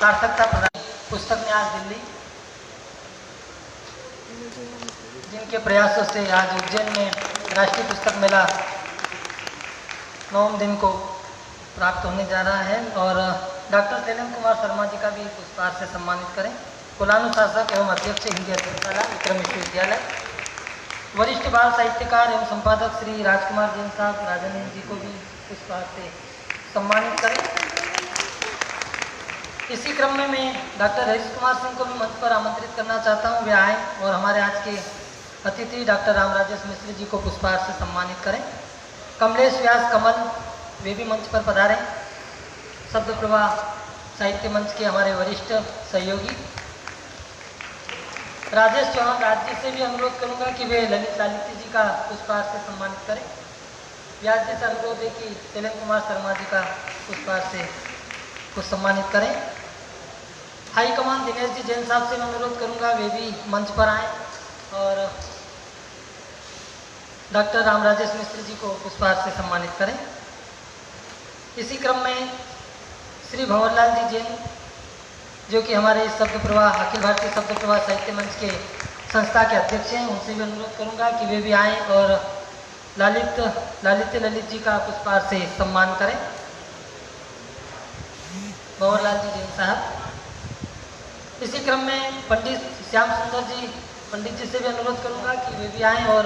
सार्थकता प्रदान पुस्तक न्यास दिल्ली, जिनके प्रयासों से आज उज्जैन में राष्ट्रीय पुस्तक मेला 9वें दिन को प्राप्त होने जा रहा है। और डॉक्टर शैलेंद्र कुमार शर्मा जी का भी पुरस्कार से सम्मानित करें। कुलानुशासक एवं अध्यक्ष हिंदी अध्यक्षशाला विक्रम विश्वविद्यालय, वरिष्ठ बाल साहित्यकार एवं संपादक श्री राजकुमार जैन साहब राजन जी को भी पुरस्कार से सम्मानित करें। इसी क्रम में मैं डॉक्टर हरीश कुमार सिंह को भी मंच पर आमंत्रित करना चाहता हूं, वे आए और हमारे आज के अतिथि डॉक्टर राम राजेश मिश्र जी को पुष्पहार से सम्मानित करें। कमलेश व्यास कमल वे भी मंच पर पधारें। शब्द प्रवाह साहित्य मंच के हमारे वरिष्ठ सहयोगी राजेश चौहान राज्य से भी अनुरोध करूंगा कि वे ललित लालित्य जी का पुष्पहार से सम्मानित करें। व्यास जी से अनुरोध है कि शैलेंद्र कुमार शर्मा जी का पुष्पहार से कुछ सम्मानित करें। हाईकमान दिनेश जी जैन साहब से मैं अनुरोध करूंगा वे भी मंच पर आएँ और डॉक्टर राम राजेश मिश्र जी को पुष्पहार से सम्मानित करें। इसी क्रम में श्री भंवरलाल जी जैन जो कि हमारे शब्द प्रवाह अखिल भारतीय शब्द प्रवाह साहित्य मंच के संस्था के अध्यक्ष हैं, उनसे भी अनुरोध करूंगा कि वे भी आएँ और ललित जी का पुष्पहार से सम्मान करें। भंवरलाल जी जैन साहब। इसी क्रम में पंडित श्याम सुंदर जी पंडित जी से भी अनुरोध करूंगा कि वे भी आएँ और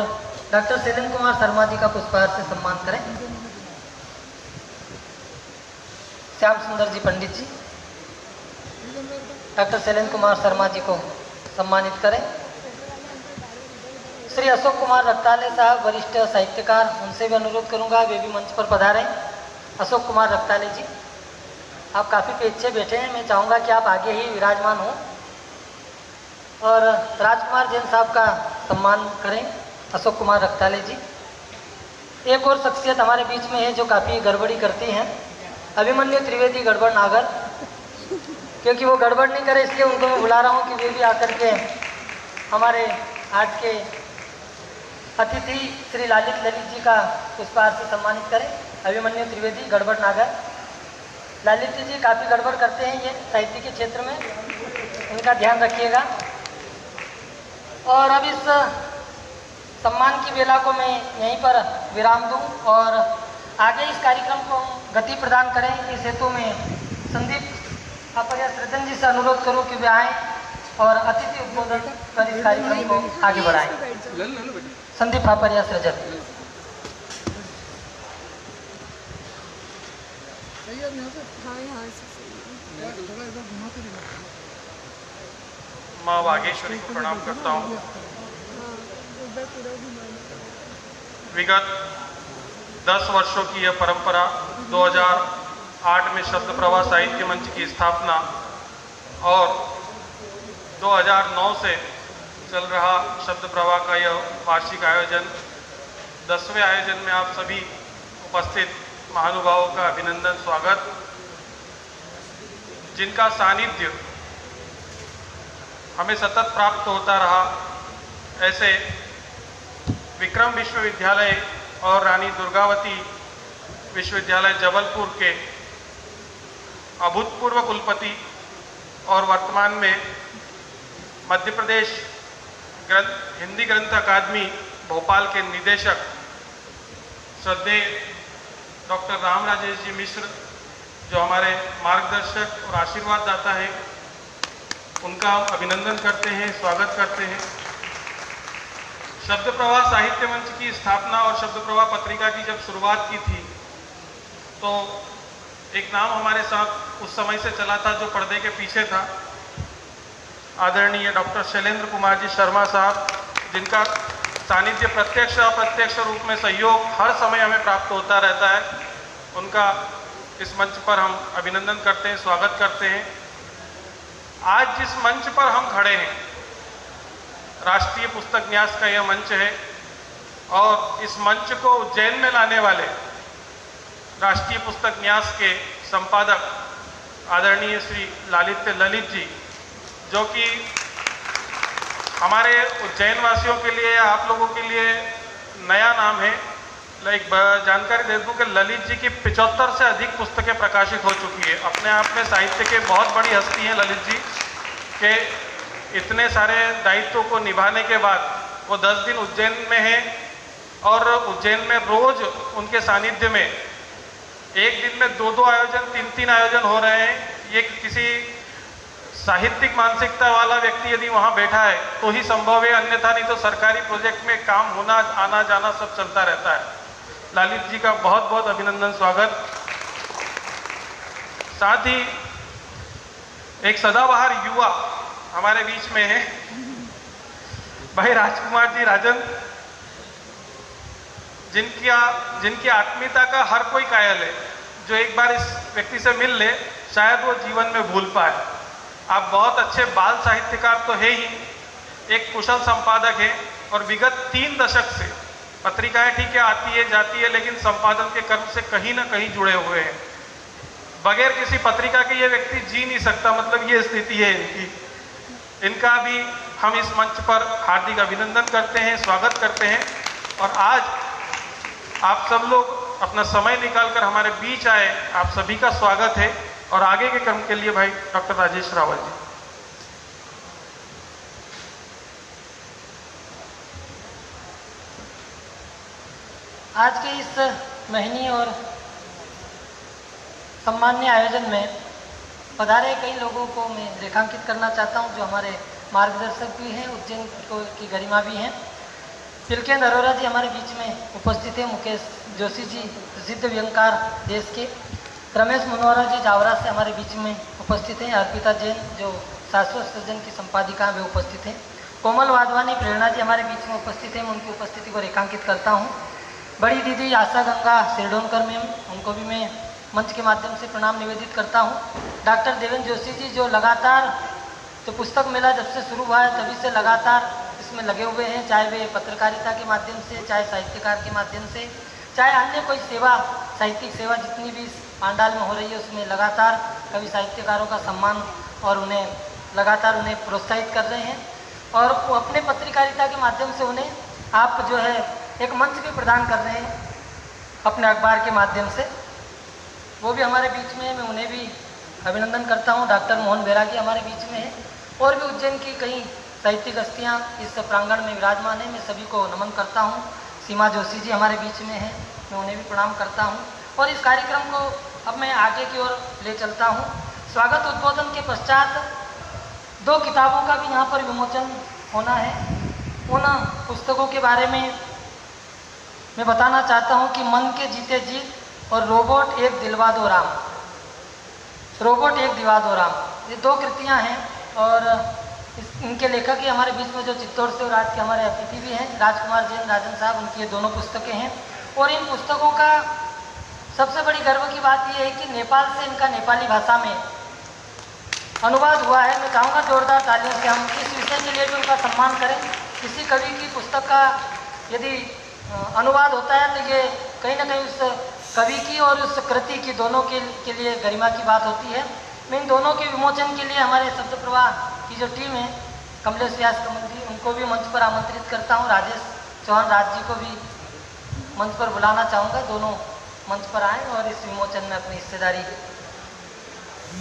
डॉक्टर शैलेंद्र कुमार शर्मा जी का पुष्पहार से सम्मान करें। श्याम सुंदर जी पंडित जी डॉक्टर शैलेंद्र कुमार शर्मा जी को सम्मानित करें। श्री अशोक कुमार रक्ताले साहब वरिष्ठ साहित्यकार, उनसे भी अनुरोध करूंगा वे भी मंच पर पधारें। अशोक कुमार रक्ताले जी, आप काफ़ी पीछे बैठे हैं, मैं चाहूँगा कि आप आगे ही विराजमान हों और राजकुमार जैन साहब का सम्मान करें। अशोक कुमार रक्ताले जी। एक और शख्सियत हमारे बीच में है जो काफ़ी गड़बड़ी करती हैं, अभिमन्यु त्रिवेदी गड़बड़ नागर, क्योंकि वो गड़बड़ नहीं करे इसलिए उनको मैं बुला रहा हूँ कि वे भी आकर के हमारे आज के अतिथि श्री ललित जी का पुष्पहार से सम्मानित करें। अभिमन्यु त्रिवेदी गड़बड़ नागर। ललित जी काफ़ी गड़बड़ करते हैं ये साहित्य के क्षेत्र में, उनका ध्यान रखिएगा। और अब इस सम्मान की बेला को मैं यहीं पर विराम दूं और आगे इस कार्यक्रम को गति प्रदान करें, इस हेतु में संदीप फापरिया सृजन जी से अनुरोध करूं कि वे आएँ और अतिथि उद्बोधन कर इस कार्यक्रम को आगे बढ़ाएं। संदीप फापरिया सृजन। माँ वागेश्वरी को प्रणाम करता हूँ। विगत 10 वर्षों की यह परंपरा 2008 में शब्द प्रवाह साहित्य मंच की स्थापना और 2009 से चल रहा शब्द प्रवाह का यह वार्षिक आयोजन 10वें आयोजन में आप सभी उपस्थित महानुभावों का अभिनंदन स्वागत, जिनका सानिध्य हमें सतत प्राप्त होता रहा। ऐसे विक्रम विश्वविद्यालय और रानी दुर्गावती विश्वविद्यालय जबलपुर के अभूतपूर्व कुलपति और वर्तमान में मध्य प्रदेश हिंदी ग्रंथ अकादमी भोपाल के निदेशक श्रद्धेय डॉक्टर राम राजेश जी मिश्र, जो हमारे मार्गदर्शक और आशीर्वाद दाता है, उनका हम अभिनंदन करते हैं, स्वागत करते हैं। शब्द प्रवाह साहित्य मंच की स्थापना और शब्द प्रवाह पत्रिका की जब शुरुआत की थी तो एक नाम हमारे साथ उस समय से चला था जो पर्दे के पीछे था, आदरणीय डॉक्टर शैलेंद्र कुमार जी शर्मा साहब, जिनका सानिध्य प्रत्यक्ष अप्रत्यक्ष रूप में सहयोग हर समय हमें प्राप्त होता रहता है। उनका इस मंच पर हम अभिनंदन करते हैं, स्वागत करते हैं। आज जिस मंच पर हम खड़े हैं, राष्ट्रीय पुस्तक न्यास का यह मंच है और इस मंच को उज्जैन में लाने वाले राष्ट्रीय पुस्तक न्यास के संपादक आदरणीय श्री ललित जी, जो कि हमारे उज्जैन वासियों के लिए, आप लोगों के लिए नया नाम है, जानकारी दे दूं कि ललित जी की 75 से अधिक पुस्तकें प्रकाशित हो चुकी है। अपने आप में साहित्य के बहुत बड़ी हस्ती हैं ललित जी के। इतने सारे दायित्वों को निभाने के बाद वो 10 दिन उज्जैन में हैं और उज्जैन में रोज उनके सानिध्य में एक दिन में 2-2 आयोजन 3-3 आयोजन हो रहे हैं। ये किसी साहित्यिक मानसिकता वाला व्यक्ति यदि वहाँ बैठा है तो ही संभव है, अन्यथा नहीं तो सरकारी प्रोजेक्ट में काम होना आना जाना सब चलता रहता है। ललित जी का बहुत बहुत अभिनंदन, स्वागत। साथ ही एक सदाबहार युवा हमारे बीच में है भाई राजकुमार जी राजन, जिनकी आत्मीयता का हर कोई कायल है। जो एक बार इस व्यक्ति से मिल ले शायद वो जीवन में भूल पाए। आप बहुत अच्छे बाल साहित्यकार तो है ही, एक कुशल संपादक है और विगत 3 दशक से पत्रिकाएं ठीक है आती है जाती है, लेकिन संपादन के कर्म से कहीं ना कहीं जुड़े हुए हैं। बगैर किसी पत्रिका के ये व्यक्ति जी नहीं सकता, मतलब ये स्थिति है इनकी। इनका भी हम इस मंच पर हार्दिक अभिनंदन करते हैं, स्वागत करते हैं। और आज आप सब लोग अपना समय निकालकर हमारे बीच आए, आप सभी का स्वागत है। और आगे के क्रम के लिए भाई डॉक्टर राजेश रावल जी। आज के इस महीनी और सम्मान्य आयोजन में पधारे कई लोगों को मैं रेखांकित करना चाहता हूं, जो हमारे मार्गदर्शक भी हैं, उज्जैन की गरिमा भी हैं। तिलकेंद्र अरोरा जी हमारे बीच में उपस्थित हैं, मुकेश जोशी जी प्रसिद्ध व्यंगकार देश के, रमेश मनोहरा जी जावरा से हमारे बीच में उपस्थित हैं, अर्पिता जैन जो शाश्वत सृजन की संपादिका वे उपस्थित हैं, कोमल वाधवानी प्रेरणा जी हमारे बीच में उपस्थित हैं। मैं उनकी उपस्थिति को रेखांकित करता हूँ। बड़ी दीदी आशा गंगा सिरडोनकर मैम, उनको भी मैं मंच के माध्यम से प्रणाम निवेदित करता हूँ। डॉक्टर देवेंद्र जोशी जी जो लगातार तो पुस्तक मेला जब से शुरू हुआ है तभी से लगातार इसमें लगे हुए हैं, चाहे वे पत्रकारिता के माध्यम से, चाहे साहित्यकार के माध्यम से, चाहे अन्य कोई सेवा, साहित्यिक सेवा जितनी भी पांडाल में हो रही है उसमें लगातार कवि साहित्यकारों का सम्मान और उन्हें लगातार उन्हें प्रोत्साहित कर रहे हैं। और अपने पत्रकारिता के माध्यम से उन्हें आप जो है एक मंच भी प्रदान कर रहे हैं अपने अखबार के माध्यम से, वो भी हमारे बीच में है। मैं उन्हें भी अभिनंदन करता हूँ। डॉक्टर मोहन बैरागी हमारे बीच में है और भी उज्जैन की कई साहित्यिक हस्तियाँ इस प्रांगण में विराजमान है, मैं सभी को नमन करता हूँ। सीमा जोशी जी हमारे बीच में हैं, मैं उन्हें भी प्रणाम करता हूँ। और इस कार्यक्रम को अब मैं आगे की ओर ले चलता हूँ। स्वागत उद्बोधन के पश्चात 2 किताबों का भी यहाँ पर विमोचन होना है। उन पुस्तकों के बारे में मैं बताना चाहता हूँ कि मन के जीते जीत और रोबोट एक दिलवा दो राम, रोबोट एक दिलवा दो राम, ये 2 कृतियाँ हैं। और इनके लेखक ही हमारे बीच में जो चित्तौड़ से और आज के हमारे अतिथि भी हैं राजकुमार जैन राजन साहब, उनकी ये दोनों पुस्तकें हैं। और इन पुस्तकों का सबसे बड़ी गर्व की बात यह है कि नेपाल से इनका नेपाली भाषा में अनुवाद हुआ है। मैं चाहूँगा जोरदार तालियों से हम इस विषय के लिए भी उनका सम्मान करें। किसी कवि की पुस्तक का यदि अनुवाद होता है तो ये कहीं ना कहीं उस कवि की और उस कृति की दोनों के लिए गरिमा की बात होती है। मैं इन दोनों के विमोचन के लिए हमारे शब्द प्रवाह की जो टीम है, कमलेश व्यास कमल जी, उनको भी मंच पर आमंत्रित करता हूँ। राजेश चौहान राज जी को भी मंच पर बुलाना चाहूँगा, दोनों मंच पर आएँ और इस विमोचन में अपनी हिस्सेदारी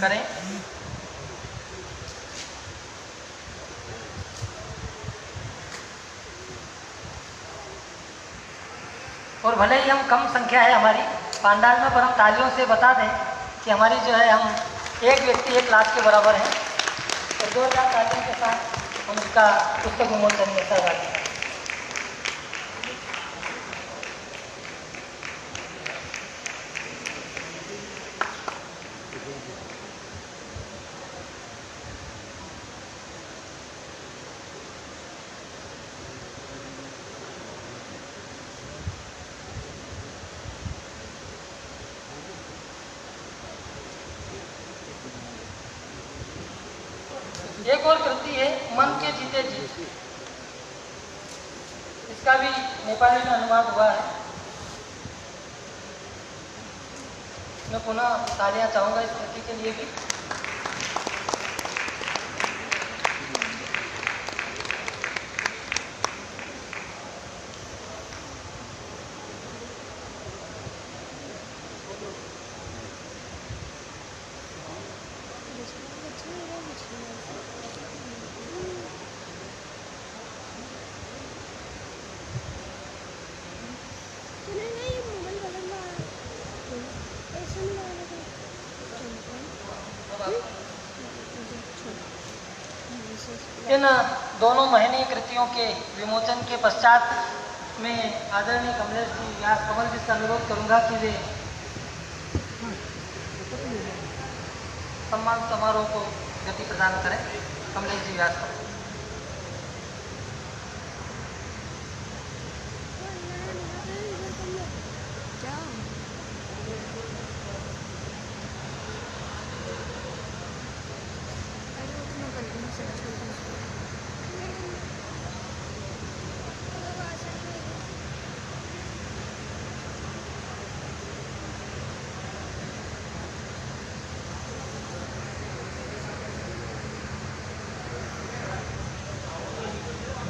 करें। और भले ही हम कम संख्या है हमारी पांडाल में, पर हम तालियों से बता दें कि हमारी जो है हम एक व्यक्ति 1 लाख के बराबर हैं। तो 2000 तालियों के साथ हम इसका पुस्तक विमोचन में सहभागी हैं। एक और कृति है मन के जीते जीत, इसका भी नेपाली में अनुवाद हुआ है। मैं पुनः तालियां चाहूँगा इस कृति के लिए भी। इन दोनों महनीय कृतियों के विमोचन के पश्चात मैं आदरणीय कमलेश जी व्यास कमल जी से अनुरोध करूंगा कि वे सम्मान समारोह को गति प्रदान करें। कमलेश जी व्यास कमल।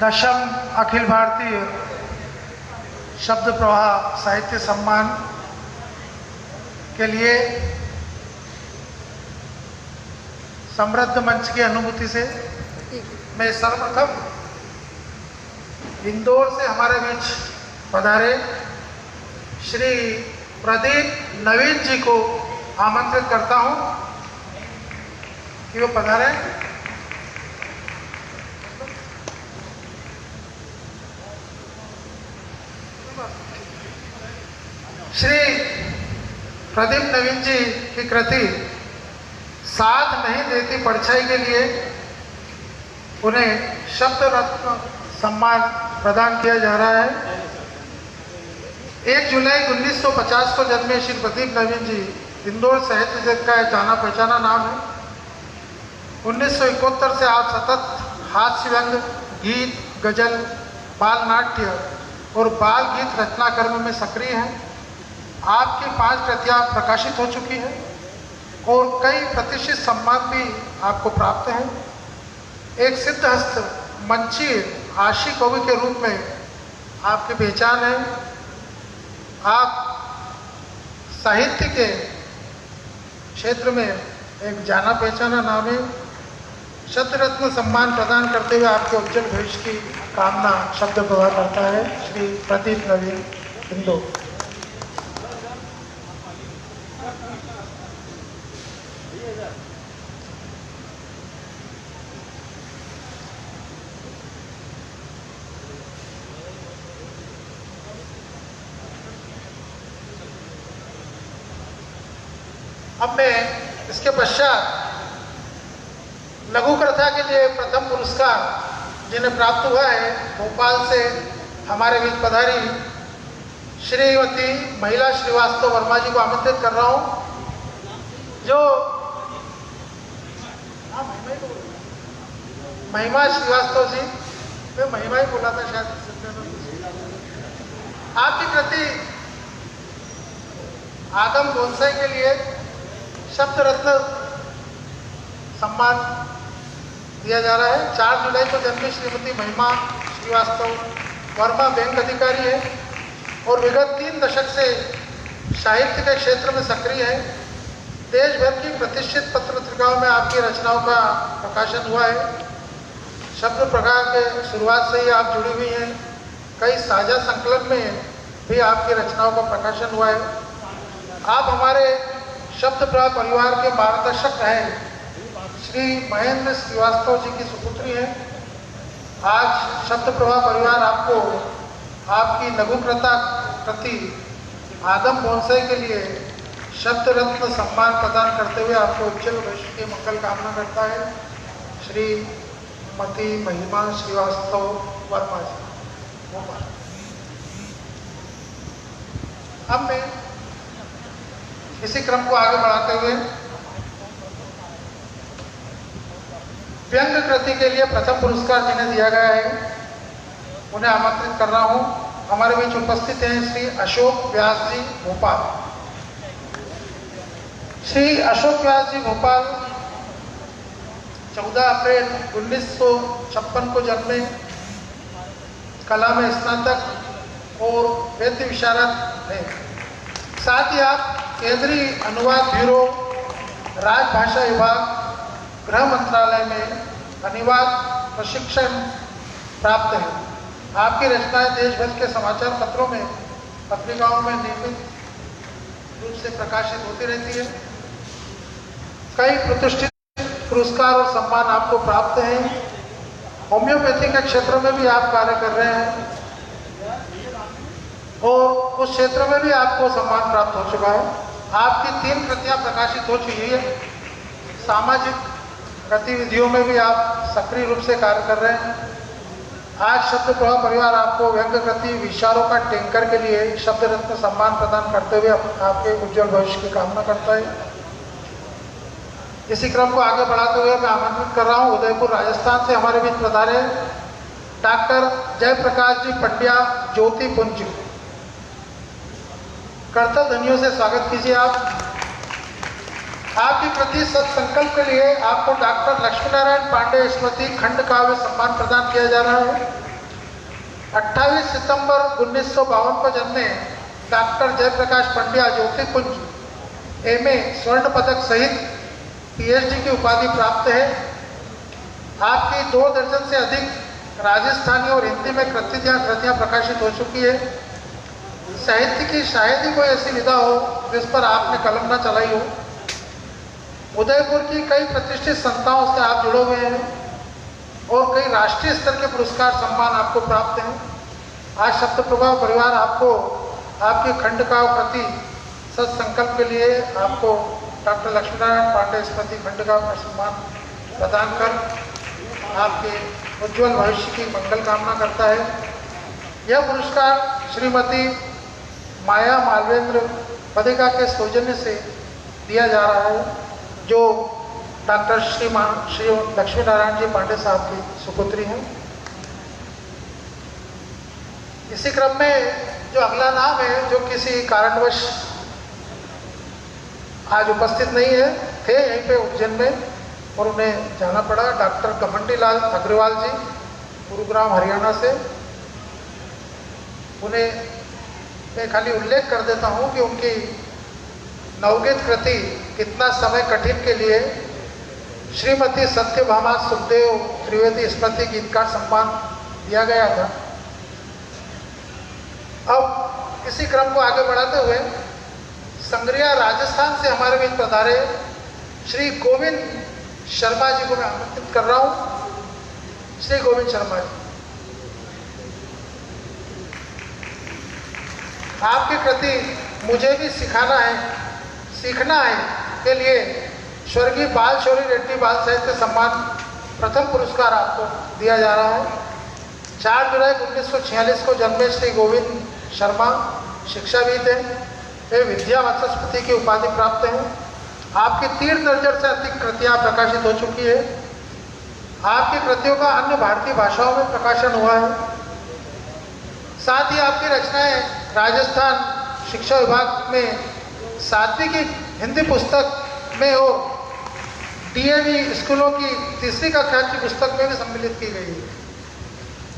दशम अखिल भारतीय शब्द प्रवाह साहित्य सम्मान के लिए समृद्ध मंच की अनुभूति से मैं सर्वप्रथम इंदौर से हमारे बीच पधारे श्री प्रदीप नवीन जी को आमंत्रित करता हूं कि वो पधारे। श्री प्रदीप नवीन जी की कृति साथ नहीं देती परछाई के लिए उन्हें शब्द रत्न सम्मान प्रदान किया जा रहा है। 1 जुलाई 1950 को जन्मे श्री प्रदीप नवीन जी इंदौर साहित्य जगत का जाना पहचाना नाम है। 1971 से आप सतत हास्य व्यंग, गीत, गजल, बाल नाट्य और बाल गीत रचना कर्म में सक्रिय हैं। आपकी 5 कृतियाँ प्रकाशित हो चुकी हैं और कई प्रतिष्ठित सम्मान भी आपको प्राप्त हैं। एक सिद्धहस्त मंची आशी कवि के रूप में आपकी पहचान है। आप साहित्य के क्षेत्र में एक जाना पहचाना नाम है। शब्द रत्न सम्मान प्रदान करते हुए आपके उज्जवल भविष्य की कामना शब्द प्रवाह करता है श्री प्रदीप नवीन इंदौर। अब मैं इसके पश्चात लघु कथा के लिए प्रथम पुरस्कार जिन्हें प्राप्त हुआ है भोपाल से हमारे बीच पधारी श्रीमती महिला श्रीवास्तव वर्मा जी को आमंत्रित कर रहा हूं, जो महिमा श्रीवास्तव जी, मैं महिमा ही बोला था शायद। आपकी कृति आगम बोनसाई के लिए शब्द रत्न सम्मान दिया जा रहा है। 4 जुलाई को जन्मी श्रीमती महिमा श्रीवास्तव वर्मा बैंक अधिकारी है और विगत 3 दशक से साहित्य के क्षेत्र में सक्रिय है। देश भर की प्रतिष्ठित पत्र पत्रिकाओं में आपकी रचनाओं का प्रकाशन हुआ है। शब्द प्रकार के शुरुआत से ही आप जुड़ी हुई हैं। कई साझा संकलन में भी आपकी रचनाओं का प्रकाशन हुआ है। आप हमारे शब्द प्रवाह परिवार के मार्गदर्शक रहे श्री महेंद्र श्रीवास्तव जी की सुपुत्री है। आज शब्द प्रवाह परिवार आपको आपकी लघु कृति आगम बोनसाई के लिए शब्द रत्न सम्मान प्रदान करते हुए आपको उज्जवल भविष्य की मंगल कामना करता है श्री मती महिमा श्रीवास्तव वर्मा जी। अब मैं इसी क्रम को आगे बढ़ाते हुए व्यंग कृति के लिए प्रथम पुरस्कार जिन्हें दिया गया है उन्हें आमंत्रित कर रहा हूं। हमारे बीच उपस्थित हैं श्री अशोक व्यास जी भोपाल। श्री अशोक व्यास जी भोपाल 14 अप्रैल 1956 को जन्मे, कला में स्नातक और वेद विशारद हैं। साथ ही आप केंद्रीय अनुवाद ब्यूरो, राजभाषा विभाग, गृह मंत्रालय में अनुवाद प्रशिक्षण प्राप्त है। आपकी रचनाएं देश भर के समाचार पत्रों में, पत्रिकाओं में नियमित रूप से प्रकाशित होती रहती है। कई प्रतिष्ठित पुरस्कार और सम्मान आपको प्राप्त हैं। होम्योपैथी के क्षेत्र में भी आप कार्य कर रहे हैं और उस क्षेत्र में भी आपको सम्मान प्राप्त हो चुका है। आपकी 3 कृतियां प्रकाशित हो चुकी है। सामाजिक गतिविधियों में भी आप सक्रिय रूप से कार्य कर रहे हैं। आज शब्द प्रभा परिवार आपको व्यंग्य कृति विचारों का टेंकर के लिए शब्द रत्न सम्मान प्रदान करते हुए आपके उज्जवल भविष्य की कामना करता है। इसी क्रम को आगे बढ़ाते हुए मैं आमंत्रित कर रहा हूं उदयपुर राजस्थान से हमारे बीच पधारे डॉक्टर जयप्रकाश जी पंड्या ज्योति पुंज। करतल ध्वनियों से स्वागत कीजिए आप। आपकी प्रति सत्संकल्प के लिए आपको डॉक्टर लक्ष्मीनारायण पांडे स्मृति खंड काव्य सम्मान प्रदान किया जा रहा है। 28 सितंबर 1952 को जन्मे डॉक्टर जयप्रकाश पंड्या ज्योतिपुंज एमए स्वर्ण पदक सहित पीएचडी की उपाधि प्राप्त है। आपकी 2 दर्जन से अधिक राजस्थानी और हिंदी में कृतियां प्रकाशित हो चुकी है। साहित्य की शायद ही कोई ऐसी विधा हो जिस पर आपने कलम न चलाई हो। उदयपुर की कई प्रतिष्ठित संस्थाओं से आप जुड़े हुए हैं और कई राष्ट्रीय स्तर के पुरस्कार सम्मान आपको प्राप्त हैं। आज शब्द प्रभा परिवार आपको आपके खंड काव्य प्रति सत्संकल्प के लिए आपको डॉक्टर लक्ष्मीनारायण पांडे स्मृति खंड काव्य सम्मान प्रदान कर आपके उज्जवल भविष्य की मंगल कामना करता है। यह पुरस्कार श्रीमती माया मालवेंद्र पदिका के सौजन्य से दिया जा रहा है, जो डॉक्टर श्री लक्ष्मीनारायण जी पांडे साहब की सुपुत्री हैं। इसी क्रम में जो अगला नाम है, जो किसी कारणवश आज उपस्थित नहीं है, थे यहीं पे उज्जैन में और उन्हें जाना पड़ा, डॉक्टर कमंडी लाल अग्रवाल जी गुरुग्राम हरियाणा से। उन्हें मैं खाली उल्लेख कर देता हूँ कि उनकी नवगीत कृति कितना समय कठिन के लिए श्रीमती सत्यभामा सुखदेव त्रिवेदी स्मृति गीतकार सम्मान दिया गया था। अब इसी क्रम को आगे बढ़ाते हुए संग्रिया राजस्थान से हमारे बीच पधारे श्री गोविंद शर्मा जी को मैं आमंत्रित कर रहा हूँ। श्री गोविंद शर्मा जी, आपकी कृति मुझे भी सीखना है के लिए स्वर्गीय बाल शौरी रेड्डी बाल साहित्य सम्मान प्रथम पुरस्कार आपको दिया जा रहा है। 4 जुलाई 1946 को जन्मे श्री गोविंद शर्मा शिक्षाविद हैं। वे विद्या वाचस्पति की उपाधि प्राप्त हैं। आपकी 3 दर्जन से अधिक कृतियां प्रकाशित हो चुकी है। आपकी कृतियों का अन्य भारतीय भाषाओं में प्रकाशन हुआ है। साथ ही आपकी रचनाएं राजस्थान शिक्षा विभाग में 7वीं की हिंदी पुस्तक में और डीएवी स्कूलों की 3री कक्षा की पुस्तक में भी सम्मिलित की गई है।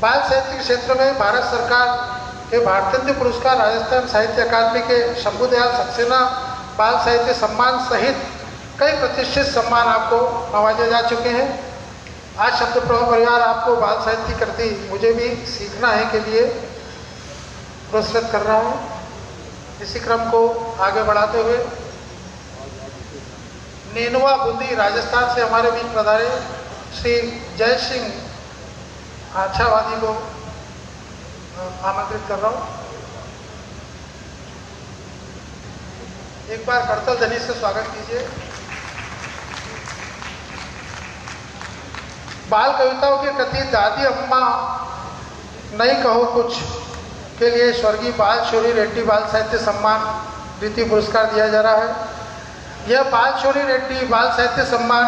बाल साहित्य के क्षेत्र में भारत सरकार के भारतेंदु पुरस्कार, राजस्थान साहित्य अकादमी के शंभुदयाल सक्सेना बाल साहित्य सम्मान सहित कई प्रतिष्ठित सम्मान आपको नवाजे जा चुके हैं। आज शब्द प्रभा परिवार आपको बाल साहित्य कृति मुझे भी सीखना है के लिए पुरस्कृत कर रहा है। इसी क्रम को आगे बढ़ाते हुए नेनुआ बूंदी राजस्थान से हमारे बीच पधारे श्री जय सिंह आछावादी को आमंत्रित कर रहा हूँ। एक बार करतल ध्वनि से स्वागत कीजिए। बाल कविताओं की कृति दादी अम्मा नहीं कहो कुछ के लिए स्वर्गीय बाल शौरी रेड्डी बाल साहित्य सम्मान द्वितीय पुरस्कार दिया जा रहा है। यह बाल शौरी रेड्डी बाल साहित्य सम्मान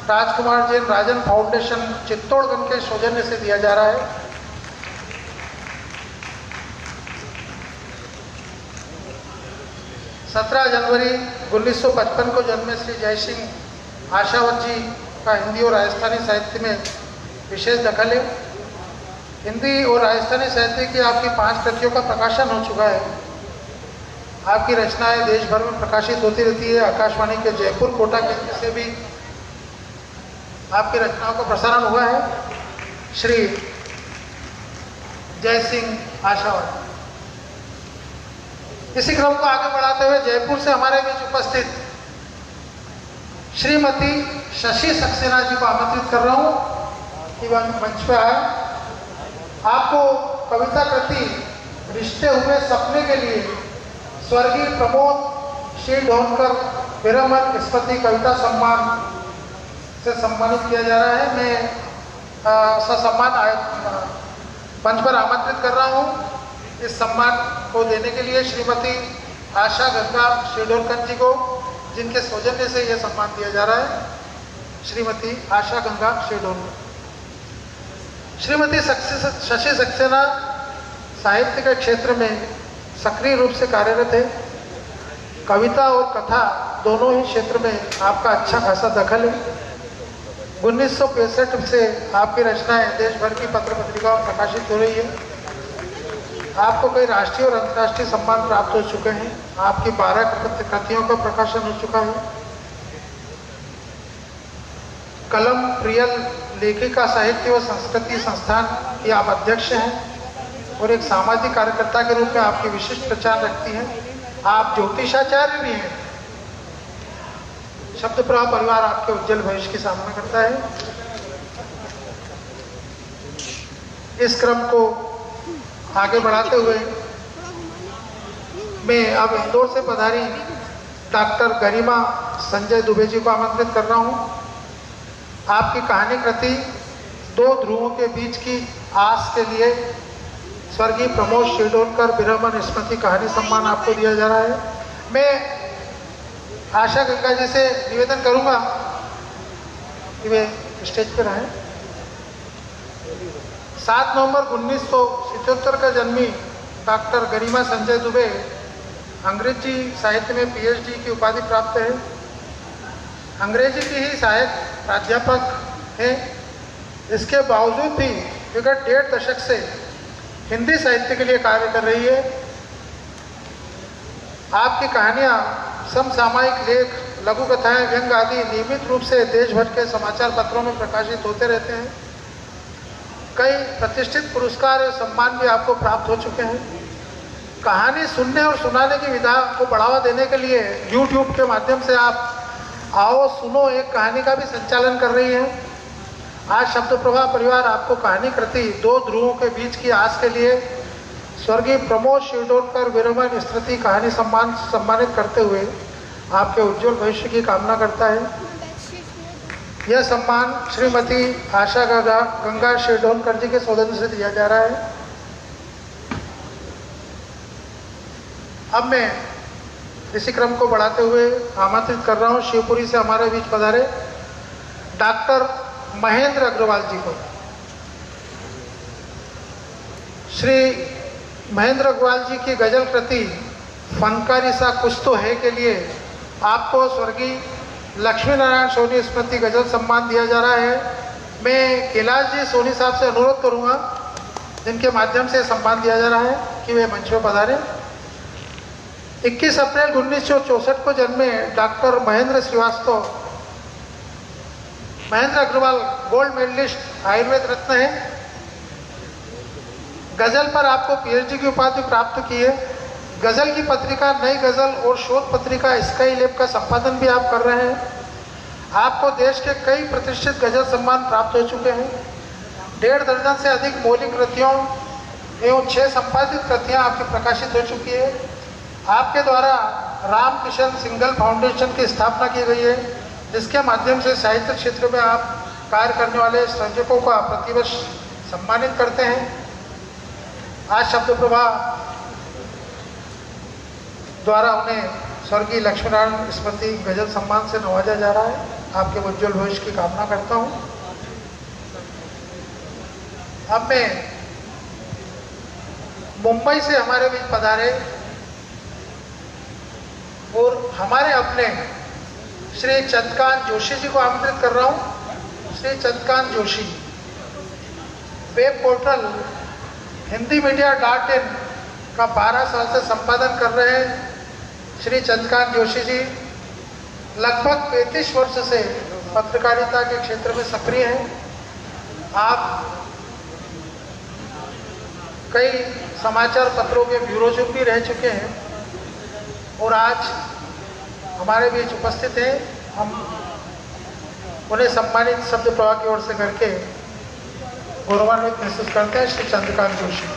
राजकुमार जैन राजन फाउंडेशन चित्तौड़गढ़ के सौजन्य से दिया जा रहा है। सत्रह जनवरी 1955 को जन्मे श्री जय सिंह आशावत जी का हिंदी और राजस्थानी साहित्य में विशेष दखल है। हिंदी और राजस्थानी साहित्य की आपकी 5 कृतियों का प्रकाशन हो चुका है। आपकी रचनाएं देश भर में प्रकाशित होती रहती है। आकाशवाणी के जयपुर कोटा केंद्र से भी आपकी रचनाओं का प्रसारण हुआ है। श्री जय सिंह आशावत। इसी क्रम को आगे बढ़ाते हुए जयपुर से हमारे बीच उपस्थित श्रीमती शशि सक्सेना जी को आमंत्रित कर रहा हूँ। कि मंच पे आए। आपको कविता कृति रिश्ते हुए सपने के लिए स्वर्गीय प्रमोद श्री ढोलकर विरमन स्मृति कविता सम्मान से सम्मानित किया जा रहा है। मैं ससम्मान मंच पर आमंत्रित कर रहा हूँ इस सम्मान को देने के लिए श्रीमती आशा गंगा शेडोलकर जी को, जिनके सौजन्य से यह सम्मान दिया जा रहा है। श्रीमती आशा गंगा शेडोलकर। श्रीमती शशि सक्सेना साहित्य के क्षेत्र में सक्रिय रूप से कार्यरत है। कविता और कथा दोनों ही क्षेत्र में आपका अच्छा खासा दखल है। 1965 से आपकी रचनाएं देश भर की पत्र पत्रिकाओं में प्रकाशित हो रही है। आपको कई राष्ट्रीय और अंतर्राष्ट्रीय सम्मान प्राप्त हो चुके हैं। आपकी 12 कृतियों का प्रकाशन हो चुका है। कलम प्रियल लेखिका साहित्य व संस्कृति संस्थान की आप अध्यक्ष हैं और एक सामाजिक कार्यकर्ता के रूप में आपकी विशिष्ट पहचान रखती हैं। आप ज्योतिषाचार्य भी हैं। शब्द प्रवाह परिवार आपके उज्जवल भविष्य की कामना करता है। इस क्रम को आगे बढ़ाते हुए मैं अब इंदौर से पधारी डॉक्टर गरिमा संजय दुबे जी को आमंत्रित कर रहा हूं। आपकी कहानी कृति 2 ध्रुवों के बीच की आस के लिए स्वर्गीय प्रमोद शेडोलकर विरमन स्मृति कहानी सम्मान आपको दिया जा रहा है। मैं आशा गंगा जी से निवेदन करूंगा कि वे स्टेज पर आए। 7 नवंबर 1977 का जन्मी डॉक्टर गरिमा संजय दुबे अंग्रेजी साहित्य में पीएचडी की उपाधि प्राप्त है। अंग्रेजी की ही सहायक प्राध्यापक हैं। इसके बावजूद भी विगत 1.5 दशक से हिंदी साहित्य के लिए कार्य कर रही है। आपकी कहानियाँ, समसामयिक लेख, लघु कथाएं, व्यंग आदि नियमित रूप से देश भर के समाचार पत्रों में प्रकाशित होते रहते हैं। कई प्रतिष्ठित पुरस्कार और सम्मान भी आपको प्राप्त हो चुके हैं। कहानी सुनने और सुनाने की विधा को बढ़ावा देने के लिए YouTube के माध्यम से आप आओ सुनो एक कहानी का भी संचालन कर रही है। आज शब्द प्रवाह परिवार आपको कहानी कृति 2 ध्रुवों के बीच की आस के लिए स्वर्गीय प्रमोद शेडोलकर विरमन स्मृति कहानी सम्मान सम्मानित करते हुए आपके उज्जवल भविष्य की कामना करता है। यह सम्मान श्रीमती आशा गंगा शेडोलकर जी के सौजन्य से दिया जा रहा है। अब मैं इसी क्रम को बढ़ाते हुए आमंत्रित कर रहा हूँ शिवपुरी से हमारे बीच पधारे डॉक्टर महेंद्र अग्रवाल जी को। श्री महेंद्र अग्रवाल जी की गजल कृति फनकारी सा कुछ तो है के लिए आपको स्वर्गीय लक्ष्मी नारायण सोनी स्मृति गजल सम्मान दिया जा रहा है। मैं कैलाश जी सोनी साहब से अनुरोध करूंगा, जिनके माध्यम से सम्मान दिया जा रहा है, कि वे मंच पर पधारें। 21 अप्रैल 1964 को जन्मे doctor Mahendra Shrivastava Mahendra Agrawal gold medalist आयुर्वेद रत्न है। गजल पर आपको पीएचडी की उपाधि प्राप्त की है। गजल की पत्रिका नई गजल और शोध पत्रिका स्काई लैब का संपादन भी आप कर रहे हैं। आपको देश के कई प्रतिष्ठित गजल सम्मान प्राप्त हो चुके हैं। 1.5 दर्जन से अधिक मौलिक कृतियों एवं 6 संपादित कृतियां आपकी प्रकाशित हो चुकी है। आपके द्वारा रामकिशन सिंगल फाउंडेशन की स्थापना की गई है, जिसके माध्यम से साहित्य क्षेत्र में आप कार्य करने वाले सृजकों का प्रतिवर्ष सम्मानित करते हैं। आज शब्द प्रवाह द्वारा उन्हें स्वर्गीय लक्ष्मीनारायण स्मृति गजल सम्मान से नवाजा जा रहा है। आपके उज्जवल भविष्य की कामना करता हूँ। अब मैं मुंबई से हमारे बीच पधारे और हमारे अपने श्री चंद्रकांत जोशी जी को आमंत्रित कर रहा हूँ। Shri Chandrakant Joshi web portal hindimedia.in का 12 साल से संपादन कर रहे हैं। श्री चंद्रकांत जोशी जी लगभग 35 वर्ष से पत्रकारिता के क्षेत्र में सक्रिय हैं। आप कई समाचार पत्रों के ब्यूरो चीफ भी रह चुके हैं और आज हमारे बीच उपस्थित हैं। हम उन्हें सम्मानित शब्द प्रवाह की ओर से करके गौरवान्वित महसूस करते हैं श्री चंद्रकांत जोशी।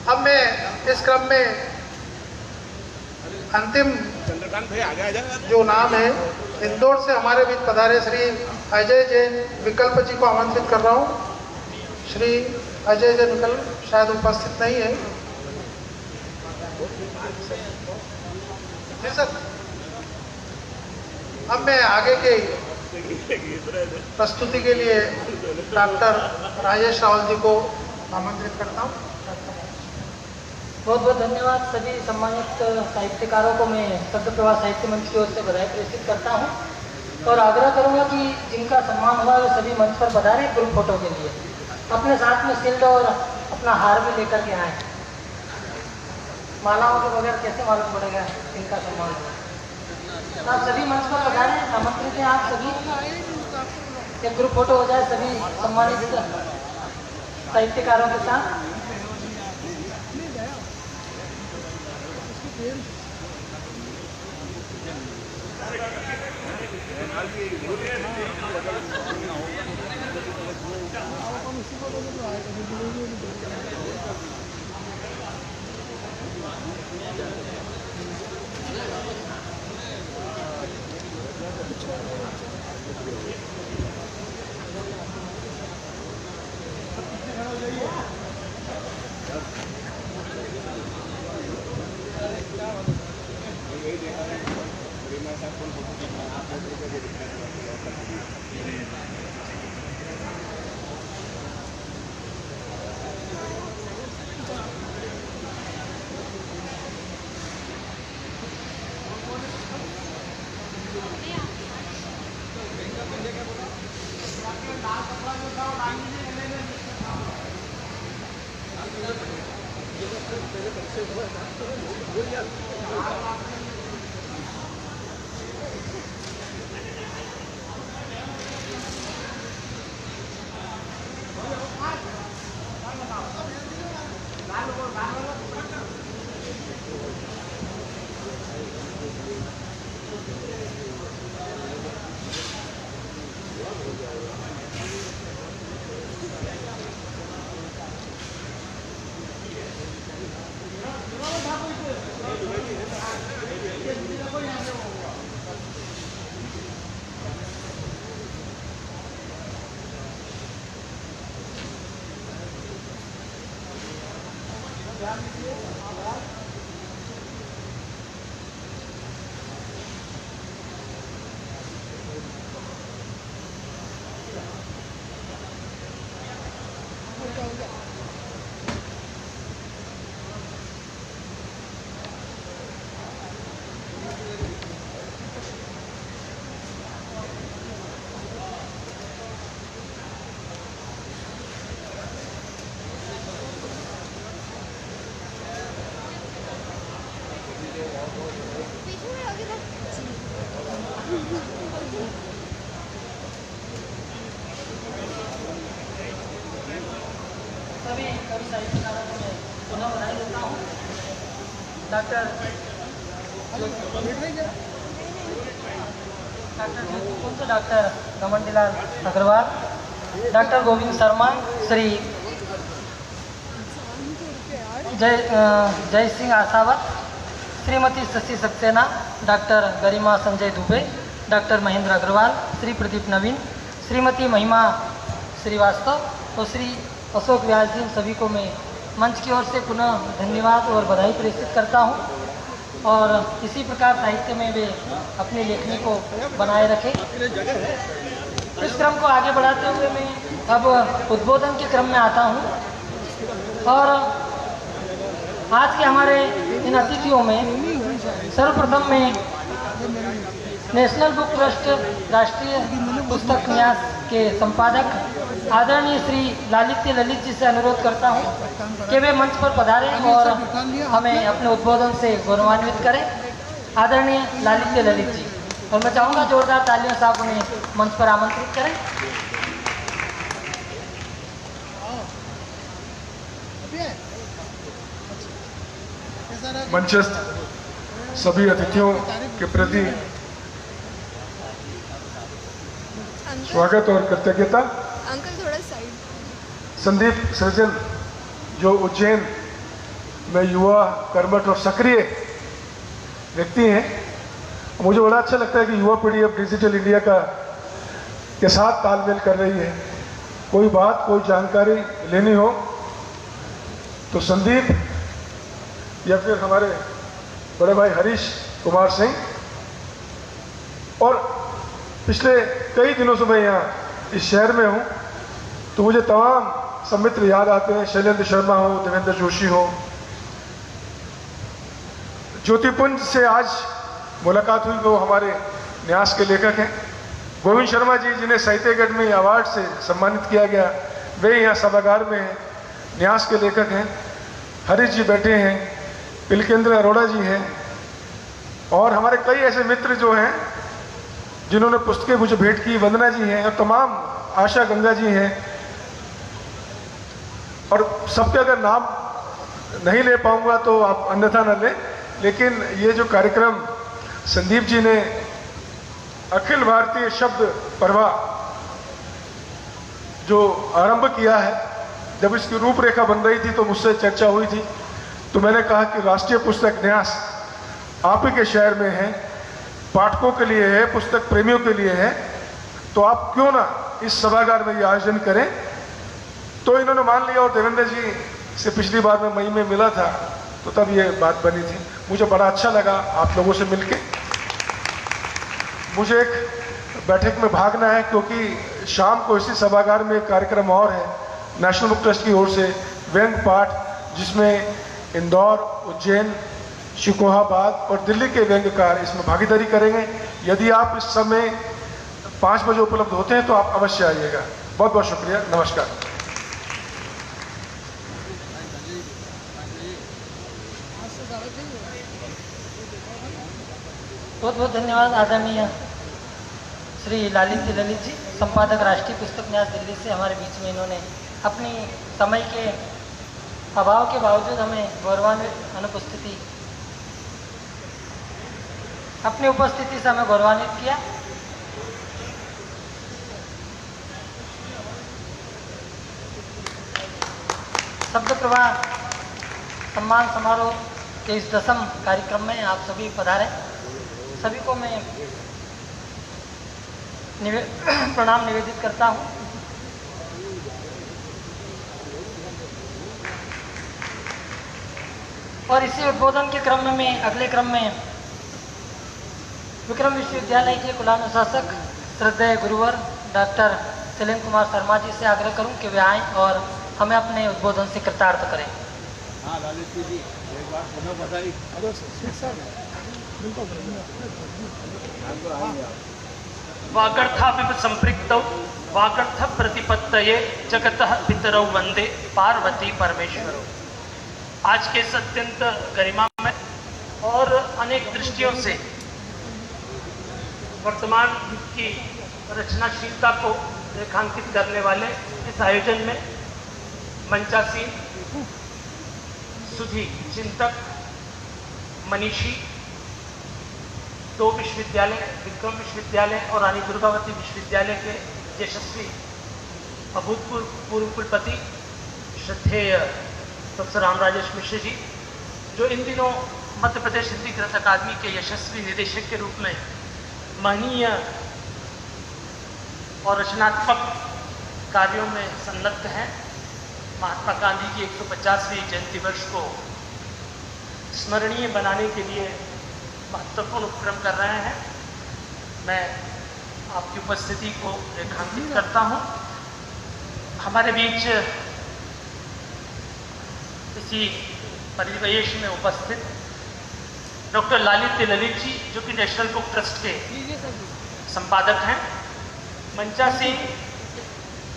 अब मैं इस क्रम में अंतिम जो नाम है, इंदौर से हमारे बीच पधारे श्री अजय जैन विकल्प जी को आमंत्रित कर रहा हूँ। श्री अजय जैन विकल्प शायद उपस्थित नहीं है। जी सर, अब मैं आगे के प्रस्तुति के लिए डॉक्टर राजेश रावल जी को आमंत्रित करता हूँ। बहुत बहुत धन्यवाद। सभी सम्मानित साहित्यकारों को मैं शब्द प्रवाह साहित्य मंच की ओर से बधाई प्रेषित करता हूं और आग्रह करूंगा कि जिनका सम्मान हुआ वे सभी मंच पर पधारे ग्रुप फोटो के लिए। अपने साथ में शील्ड और अपना हार भी लेकर के आए। मालाओं के बगैर कैसे मालूम पड़ेगा जिनका सम्मान हुआ। आप सभी मंच पर पधारे, आमंत्रित हैं आप सभी। एक ग्रुप फोटो हो जाए सभी सम्मानित साहित्यकारों के साथ। डॉक्टर रमनलाल अग्रवाल, डॉक्टर गोविंद शर्मा, श्री जय सिंह आसावत, श्रीमती शशि सक्सेना, डॉक्टर गरिमा संजय दुबे, डॉक्टर महेंद्र अग्रवाल, श्री प्रदीप नवीन, श्रीमती महिमा श्रीवास्तव और श्री अशोक व्यास जी, सभी को मैं मंच की ओर से पुनः धन्यवाद और बधाई प्रेषित करता हूं। और इसी प्रकार साहित्य में वे अपनी लेखनी को बनाए रखें। इस क्रम को आगे बढ़ाते हुए मैं अब उद्बोधन के क्रम में आता हूँ और आज के हमारे इन अतिथियों में सर्वप्रथम में नेशनल बुक ट्रस्ट राष्ट्रीय पुस्तक न्यास के संपादक आदरणीय श्री लालित्य ललित जी से अनुरोध करता हूँ कि वे मंच पर पधारें और हमें अपने उद्बोधन से गौरवान्वित करें। आदरणीय लालित्य ललित जी, और मैं चाहूँगा जोरदार तालियों से आप उन्हें मंच पर आमंत्रित करें। मंचस्थ सभी अतिथियों के प्रति स्वागत और कृतज्ञता। अंकल थोड़ा साइड। संदीप सृजन जो उज्जैन में युवा कर्मठ और सक्रिय व्यक्ति हैं, मुझे बड़ा अच्छा लगता है कि युवा पीढ़ी अब डिजिटल इंडिया के साथ तालमेल कर रही है। कोई बात, कोई जानकारी लेनी हो तो संदीप या फिर हमारे बड़े भाई हरीश कुमार सिंह, और पिछले कई दिनों से मैं यहाँ इस शहर में हूँ तो मुझे तमाम समित्र याद आते हैं। शैलेंद्र शर्मा हो, देवेंद्र जोशी हो, ज्योतिपुंज से आज मुलाकात हुई, वो हमारे न्यास के लेखक हैं। गोविंद शर्मा जी जिन्हें साहित्य अकादमी अवार्ड से सम्मानित किया गया, वे यहाँ सभागार में हैं, न्यास के लेखक हैं। हरीश जी बैठे हैं, पिलकेंद्र अरोड़ा जी हैं, और हमारे कई ऐसे मित्र जो हैं जिन्होंने पुस्तकें मुझे भेंट की, वंदना जी हैं, और तमाम आशा गंगा जी हैं। और सबके अगर नाम नहीं ले पाऊंगा तो आप अन्यथा न लें, लेकिन ये जो कार्यक्रम संदीप जी ने अखिल भारतीय शब्द प्रवाह जो आरंभ किया है, जब इसकी रूपरेखा बन रही थी तो मुझसे चर्चा हुई थी, तो मैंने कहा कि राष्ट्रीय पुस्तक न्यास आप ही के शहर में है, पाठकों के लिए है, पुस्तक प्रेमियों के लिए है, तो आप क्यों ना इस सभागार में ये आयोजन करें। तो इन्होंने मान लिया, और देवेंद्र जी से पिछली बार मैं मई में मिला था तो तब ये बात बनी थी। मुझे बड़ा अच्छा लगा आप लोगों से मिलके। मुझे एक बैठक में भागना है क्योंकि शाम को इसी सभागार में एक कार्यक्रम और है नेशनल बुक ट्रस्ट की ओर से, व्यंग पाठ, जिसमें इंदौर, उज्जैन, शिकोहाबाद और दिल्ली के व्यंग्यकार इसमें भागीदारी करेंगे। यदि आप इस समय 5 बजे उपलब्ध होते हैं तो आप अवश्य आइएगा। बहुत बहुत शुक्रिया, नमस्कार। बहुत बहुत धन्यवाद आदरणीय श्री लालित्य ललित जी, संपादक राष्ट्रीय पुस्तक न्यास दिल्ली से हमारे बीच में इन्होंने अपनी समय के अभाव के बावजूद हमें गौरवान्वित अपनी उपस्थिति से हमें गौरवान्वित किया। शब्द प्रवाह सम्मान समारोह के इस 10वें कार्यक्रम में आप सभी पधारे। सभी को मैं प्रणाम निवेदित करता हूँ। और इसी उद्बोधन के क्रम में मैं अगले क्रम में विक्रम विश्वविद्यालय के कुलानुशासक श्रद्धेय गुरुवर डॉक्टर शैलेंद्र कुमार शर्मा जी से आग्रह करूं कि वे आएँ और हमें अपने उद्बोधन से कृतार्थ करें। वागर्थापिव संपृक्तौ वागर्थ प्रतिपत्तये जगतः पितरौ वंदे पार्वती परमेश्वरौ। आज के इस अत्यंत गरिमामय और अनेक दृष्टियों से वर्तमान की रचनाशीलता को रेखांकित करने वाले इस आयोजन में मंचासीन सुधी चिंतक मनीषी 2 विश्वविद्यालय, विक्रम विश्वविद्यालय और रानी दुर्गावती विश्वविद्यालय के यशस्वी अभूतपूर्व पूर्व कुलपति श्रद्धेय प्रोफेसर राम राजेश मिश्र जी, जो इन दिनों मध्य प्रदेश हिंदी ग्रंथ अकादमी के यशस्वी निदेशक के रूप में महनीय और रचनात्मक कार्यों में संलग्न हैं। महात्मा गांधी की 150वीं जयंती वर्ष को स्मरणीय बनाने के लिए महत्वपूर्ण उपक्रम कर रहे हैं। मैं आपकी उपस्थिति को रेखांकित करता हूं। हमारे बीच इसी परिवेश में उपस्थित डॉक्टर ललित जी, जो कि नेशनल बुक ट्रस्ट के संपादक हैं, मंचा सिंह,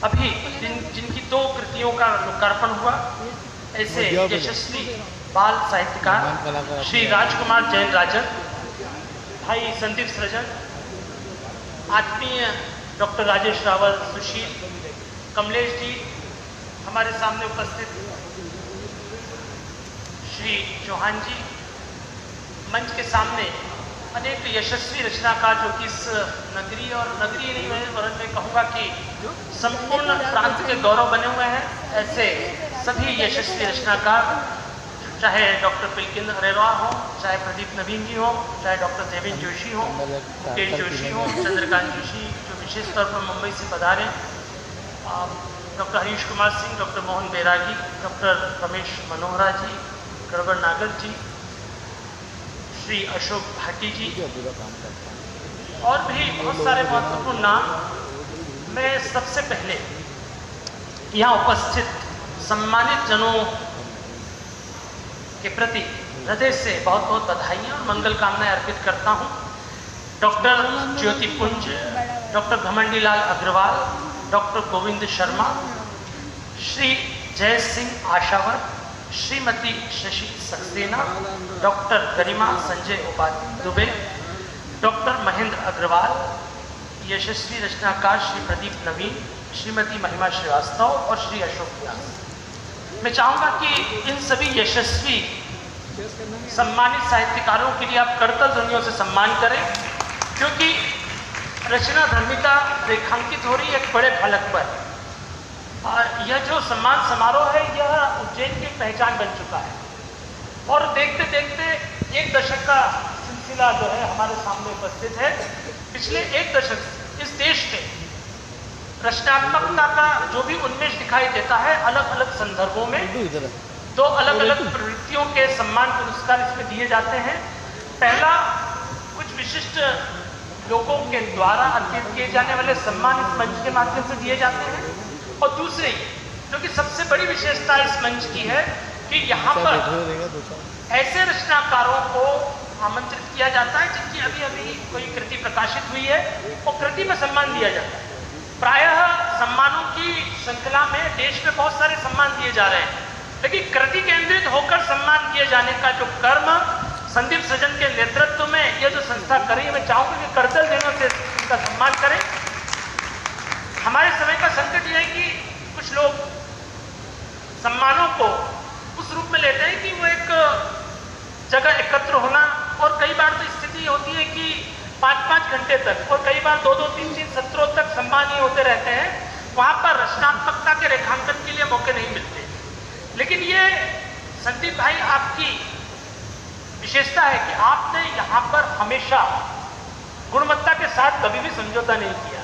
अभी जिनकी 2 कृतियों का लोकार्पण हुआ, ऐसे यशस्वी बाल साहित्यकार श्री राजकुमार जैन राजन, भाई संदीप सृजन, आत्मीय डॉक्टर राजेश रावल, सुशील, कमलेश जी, हमारे सामने उपस्थित श्री चौहान जी, मंच के सामने अनेक यशस्वी रचनाकार जो कि इस नगरीय और नगरीय नहीं है, वरन मैं कहूँगा कि संपूर्ण प्रांत के गौरव बने हुए हैं, ऐसे सभी यशस्वी रचनाकार, चाहे डॉक्टर पिलकिन अरेरा हो, चाहे प्रदीप नवीन जी हो, चाहे डॉक्टर देवेन जोशी हो, मुकेश जोशी हो, चंद्रकांत जोशी जो विशेष तौर पर मुंबई से पधारे, डॉक्टर हरीश कुमार सिंह, डॉक्टर मोहन बैरागी, डॉक्टर रमेश मनोहरा जी, गड़बड़ नागर जी, श्री अशोक भाटी जी और भी बहुत सारे महत्वपूर्ण नाम। मैं सबसे पहले यहाँ उपस्थित सम्मानित जनों के प्रति हृदय से बहुत बहुत बधाइयाँ और मंगल कामनाएं अर्पित करता हूँ। डॉक्टर ज्योति पुंज, डॉक्टर घमंडी लाल अग्रवाल, डॉक्टर गोविंद शर्मा, श्री जय सिंह आशावर, श्रीमती शशि सक्सेना, डॉक्टर गरिमा संजय उपाध्याय दुबे, डॉक्टर महेंद्र अग्रवाल, यशस्वी रचनाकार श्री प्रदीप नवीन, श्रीमती महिमा श्रीवास्तव और श्री अशोक व्यास। मैं चाहूँगा कि इन सभी यशस्वी सम्मानित साहित्यकारों के लिए आप करतल ध्वनियों से सम्मान करें, क्योंकि रचना धर्मिता रेखांकित हो रही है एक बड़े फलक पर। यह जो सम्मान समारोह है, यह उज्जैन की पहचान बन चुका है और देखते देखते 1 दशक का सिलसिला जो है हमारे सामने उपस्थित है। पिछले 1 दशक इस देश में रचनात्मकता का जो भी उन्मेष दिखाई देता है, अलग अलग संदर्भों में 2 अलग अलग प्रवृत्तियों के सम्मान पुरस्कार इसमें दिए जाते हैं। पहला, कुछ विशिष्ट लोगों के द्वारा अर्पित किए जाने वाले सम्मान इस मंच के माध्यम से दिए जाते हैं, और दूसरी जो कि सबसे बड़ी विशेषता इस मंच की है कि यहाँ पर ऐसे रचनाकारों को आमंत्रित किया जाता है जिनकी अभी अभी कोई कृति प्रकाशित हुई है और कृति में सम्मान दिया जाता है। प्रायः सम्मानों की श्रृंखला में देश में बहुत सारे सम्मान दिए जा रहे हैं, लेकिन कृति केंद्रित होकर सम्मान दिए जाने का जो कर्म संदीप सृजन के नेतृत्व में यह जो संस्था कर रही है, मैं चाहूँगा कि करतल देने से इसका सम्मान करें। हमारे समय का संकट यह है कि कुछ लोग सम्मानों को उस रूप में लेते हैं कि वो एक जगह एकत्र होना, और कई बार तो स्थिति होती है कि 5-5 घंटे तक और कई बार 2-2, 3-3 सत्रों तक सम्मान ही होते रहते हैं, वहाँ पर रचनात्मकता के रेखांकन के लिए मौके नहीं मिलते। लेकिन ये संदीप भाई आपकी विशेषता है कि आपने यहाँ पर हमेशा गुणवत्ता के साथ कभी भी समझौता नहीं किया।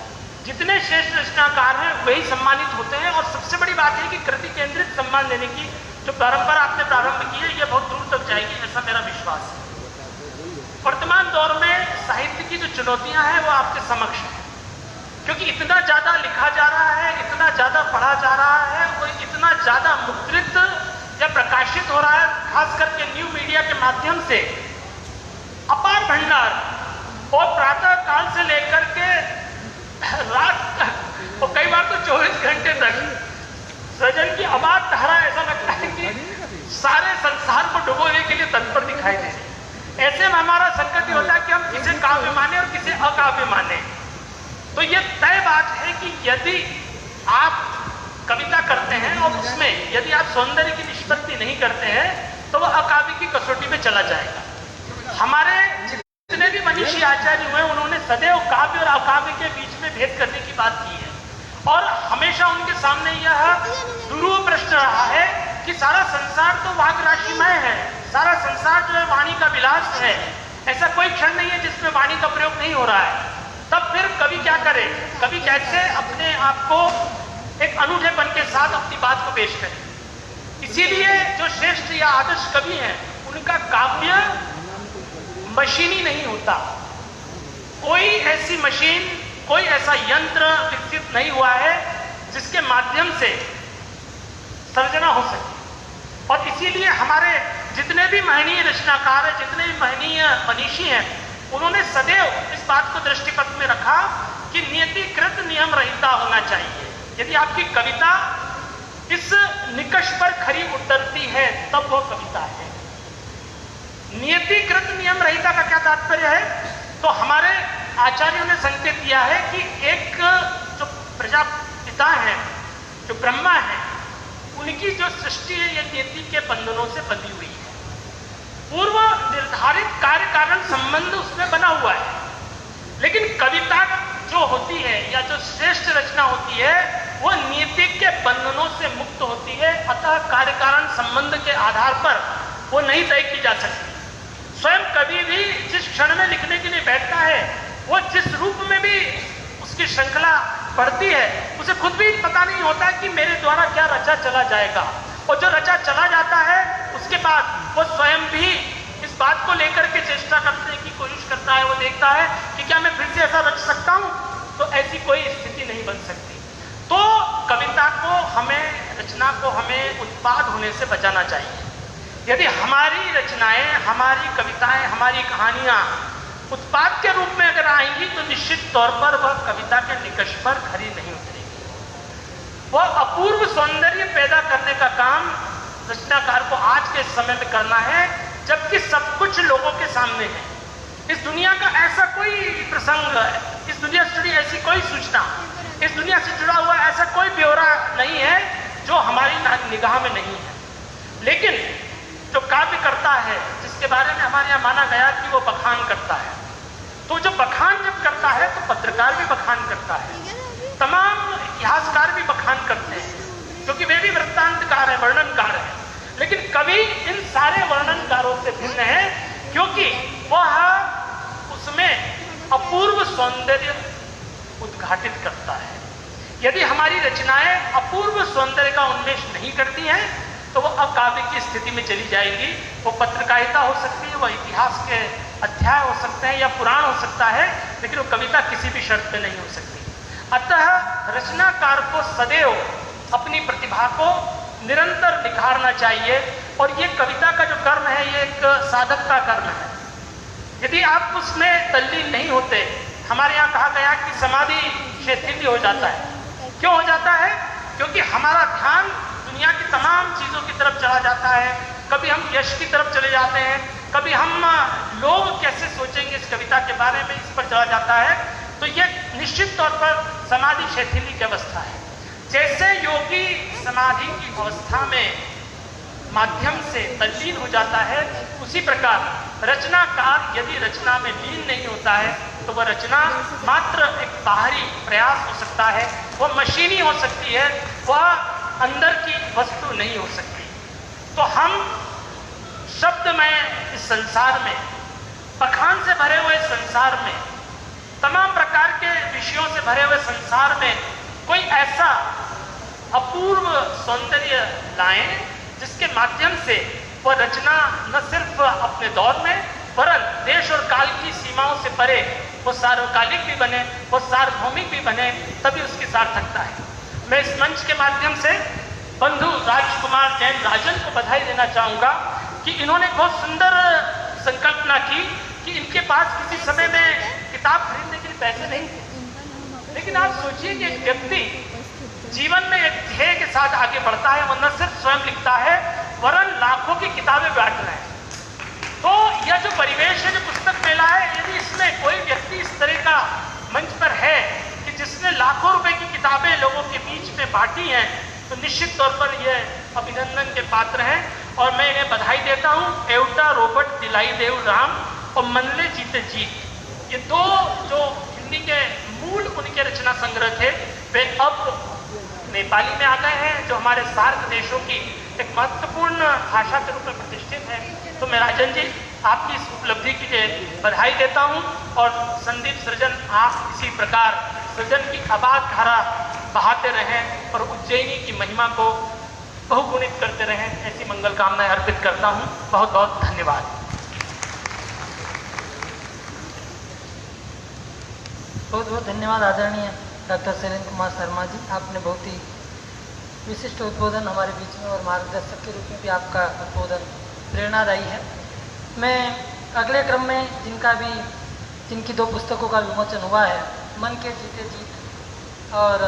जितने श्रेष्ठ रचनाकार हैं वही सम्मानित होते हैं, और सबसे बड़ी बात है कि कृति केंद्रित सम्मान देने की जो परंपरा आपने प्रारंभ की है, यह बहुत दूर तक जाएगी, ऐसा मेरा विश्वास है। वर्तमान दौर में साहित्य की जो चुनौतियां हैं वो आपके समक्ष है, क्योंकि इतना ज़्यादा लिखा जा रहा है, इतना ज़्यादा पढ़ा जा रहा है और इतना ज़्यादा मुद्रित या प्रकाशित हो रहा है, खास करके न्यू मीडिया के माध्यम से अपार भंडार, और प्रातः काल से लेकर के रात तक और कई बार तो 24 घंटे तक सृजन की अबाध धारा, ऐसा लगता है कि सारे संसार को डुबोने के लिए तत्पर दिखाई दे रही। ऐसे में हमारा संकट ये होता है कि हम किसे काव्य माने और किसे अकाव्य माने। तो ये तय बात है कि यदि आप कविता करते हैं और उसमें यदि आप सौंदर्य की निष्पत्ति नहीं करते हैं तो वह अकाव्य की कसौटी में चला जाएगा। हमारे जितने भी मनीषी आचार्य हुए उन्होंने सदैव काव्य और अकाव्य के बीच में भेद करने की बात की है, और हमेशा उनके सामने यह दुरूह प्रश्न रहा है कि सारा संसार तो वाग राशिमय है, सारा संसार जो है वाणी का विलास है, ऐसा कोई क्षण नहीं है जिसमें वाणी का प्रयोग नहीं हो रहा है। तब फिर कवि क्या करे, कवि कैसे अपने आप को एक अनूठेपन के साथ अपनी बात को पेश करे। इसीलिए जो श्रेष्ठ या आदर्श कवि हैं उनका काव्य मशीनी नहीं होता। कोई ऐसी मशीन, कोई ऐसा यंत्र विकसित नहीं हुआ है जिसके माध्यम से सर्जना हो सके। और इसीलिए हमारे जितने भी महनीय रचनाकार हैं, जितने भी महनीय मनीषी हैं, उन्होंने सदैव इस बात को दृष्टिपथ में रखा कि नियतिकृत नियम रहिता होना चाहिए। यदि आपकी कविता इस निकष पर खरी उतरती है तब वह कविता है। नियतिकृत नियम रहिता का क्या तात्पर्य है? तो हमारे आचार्यों ने संकेत दिया है कि एक जो प्रजापिता है, जो ब्रह्मा है, उनकी जो सृष्टि है ये नियति के बंधनों से बंधी हुई है। पूर्व निर्धारित कार्य कारण संबंध उसमें बना हुआ है। लेकिन कविता जो होती है या जो श्रेष्ठ रचना होती है वो नियति के बंधनों से मुक्त होती है। अतः कार्य कारण संबंध के आधार पर वो नहीं तय की जा सकती। स्वयं कवि भी जिस क्षण में लिखने के लिए बैठता है, वो जिस रूप में भी उसकी श्रृंखला बढ़ती है, उसे खुद भी पता नहीं होता कि मेरे द्वारा क्या रचा चला जाएगा। और जो रचा चला जाता है उसके बाद वो स्वयं भी इस बात को लेकर के चेष्टा करने की कोशिश करता है। वो देखता है कि क्या मैं फिर से ऐसा रच सकता हूं, तो ऐसी कोई स्थिति नहीं बन सकती। तो कविता को हमें, रचना को हमें उत्पाद होने से बचाना चाहिए। यदि हमारी रचनाएं, हमारी कविताएं, हमारी कहानियां उत्पाद के रूप में अगर आएंगी तो निश्चित तौर पर वह कविता के निकष पर खरी नहीं उतरेगी। वह अपूर्व सौंदर्य पैदा करने का काम रचनाकार को आज के समय में करना है, जबकि सब कुछ लोगों के सामने है। इस दुनिया का ऐसा कोई प्रसंग, इस दुनिया से जुड़ी ऐसी कोई सूचना, इस दुनिया से जुड़ा हुआ ऐसा कोई ब्यौरा नहीं है जो हमारी निगाह में नहीं है। लेकिन जो काव्य करता है, जिसके बारे में हमारे यहाँ माना गया कि वो बखान करता है, तो जो बखान जब करता है तो पत्रकार भी बखान करता है, तमाम इतिहासकार भी बखान करते हैं, क्योंकि वे भी वृत्तांतकार हैं, वर्णनकार हैं। लेकिन कवि इन सारे वर्णनकारों से भिन्न है, क्योंकि वह उसमें अपूर्व सौंदर्य उद्घाटित करता है। यदि हमारी रचनाएं अपूर्व सौंदर्य का उन्मेष नहीं करती हैं तो वो अकाव्य की स्थिति में चली जाएगी। वो पत्रकारिता हो सकती है, वह इतिहास के अध्याय हो सकते हैं या पुराण हो सकता है, लेकिन वो कविता किसी भी शर्त पे नहीं हो सकती। अतः रचनाकार को सदैव अपनी प्रतिभा को निरंतर निखारना चाहिए। और ये कविता का जो कर्म है ये एक साधक का कर्म है। यदि आप उसमें तल्लीन नहीं होते, हमारे यहाँ कहा गया कि समाधि शिथिल हो जाता है। क्यों हो जाता है? क्योंकि हमारा ध्यान दुनिया की तमाम चीजों की तरफ चला जाता है। कभी हम यश की तरफ चले जाते हैं, कभी हम लोग कैसे सोचेंगे इस कविता के बारे में, इस पर चला जाता है। तो ये निश्चित तौर पर समाधि शिथिली की अवस्था है। जैसे योगी समाधि की अवस्था में माध्यम से तल्लीन हो जाता है, उसी प्रकार रचनाकार यदि रचना में लीन नहीं होता है तो वह रचना मात्र एक बाहरी प्रयास हो सकता है, वह मशीनी हो सकती है, वह अंदर की वस्तु नहीं हो सकती। तो हम शब्दमय इस संसार में, बखान से भरे हुए संसार में, तमाम प्रकार के विषयों से भरे हुए संसार में कोई ऐसा अपूर्व सौंदर्य लाएं जिसके माध्यम से वह रचना न सिर्फ अपने दौर में वरन देश और काल की सीमाओं से परे वो सार्वकालिक भी बने, वो सार्वभौमिक भी बने, तभी उसकी सार्थकता है। मैं इस मंच के माध्यम से बंधु राजकुमार जैन राजन को बधाई देना चाहूँगा कि इन्होंने बहुत सुंदर संकल्पना की कि इनके पास किसी समय में किताब खरीदने के लिए पैसे नहीं थे। लेकिन आप सोचिए कि एक व्यक्ति जीवन में एक ध्येय के साथ आगे बढ़ता है, वो न सिर्फ स्वयं लिखता है वरन लाखों की किताबें बांट रहे हैं। तो यह जो परिवेश है, जो पुस्तक मेला है, यदि इसमें कोई व्यक्ति इस तरह का मंच पर है कि जिसने लाखों रुपए की किताबें लोगों के बीच में बांटी हैं, तो निश्चित तौर पर यह अभिनंदन के पात्र हैं। और मैं इन्हें बधाई देता हूँ। एवटा रोबोट दिलाई देव राम और मनले जीते जीत, ये दो जो हिंदी के मूल उनके रचना संग्रह थे, वे अब नेपाली में आ गए हैं, जो हमारे सार्क देशों की एक महत्वपूर्ण भाषा के रूप में प्रतिष्ठित है। तो मैं राजन जी आपकी इस उपलब्धि के लिए बधाई देता हूं। और संदीप सृजन, आप इसी प्रकार सृजन की अबाध धारा बहाते रहें और उज्जैनी की महिमा को बहुगुणित करते रहें, ऐसी मंगल कामनाएं अर्पित करता हूं। बहुत बहुत धन्यवाद। बहुत बहुत धन्यवाद आदरणीय डॉक्टर शैलेंद्र कुमार शर्मा जी, आपने बहुत ही विशिष्ट उद्बोधन हमारे बीच में और मार्गदर्शक के रूप में भी आपका उद्बोधन प्रेरणादायी है। मैं अगले क्रम में जिनकी 2 पुस्तकों का विमोचन हुआ है, मन के जीते जीत और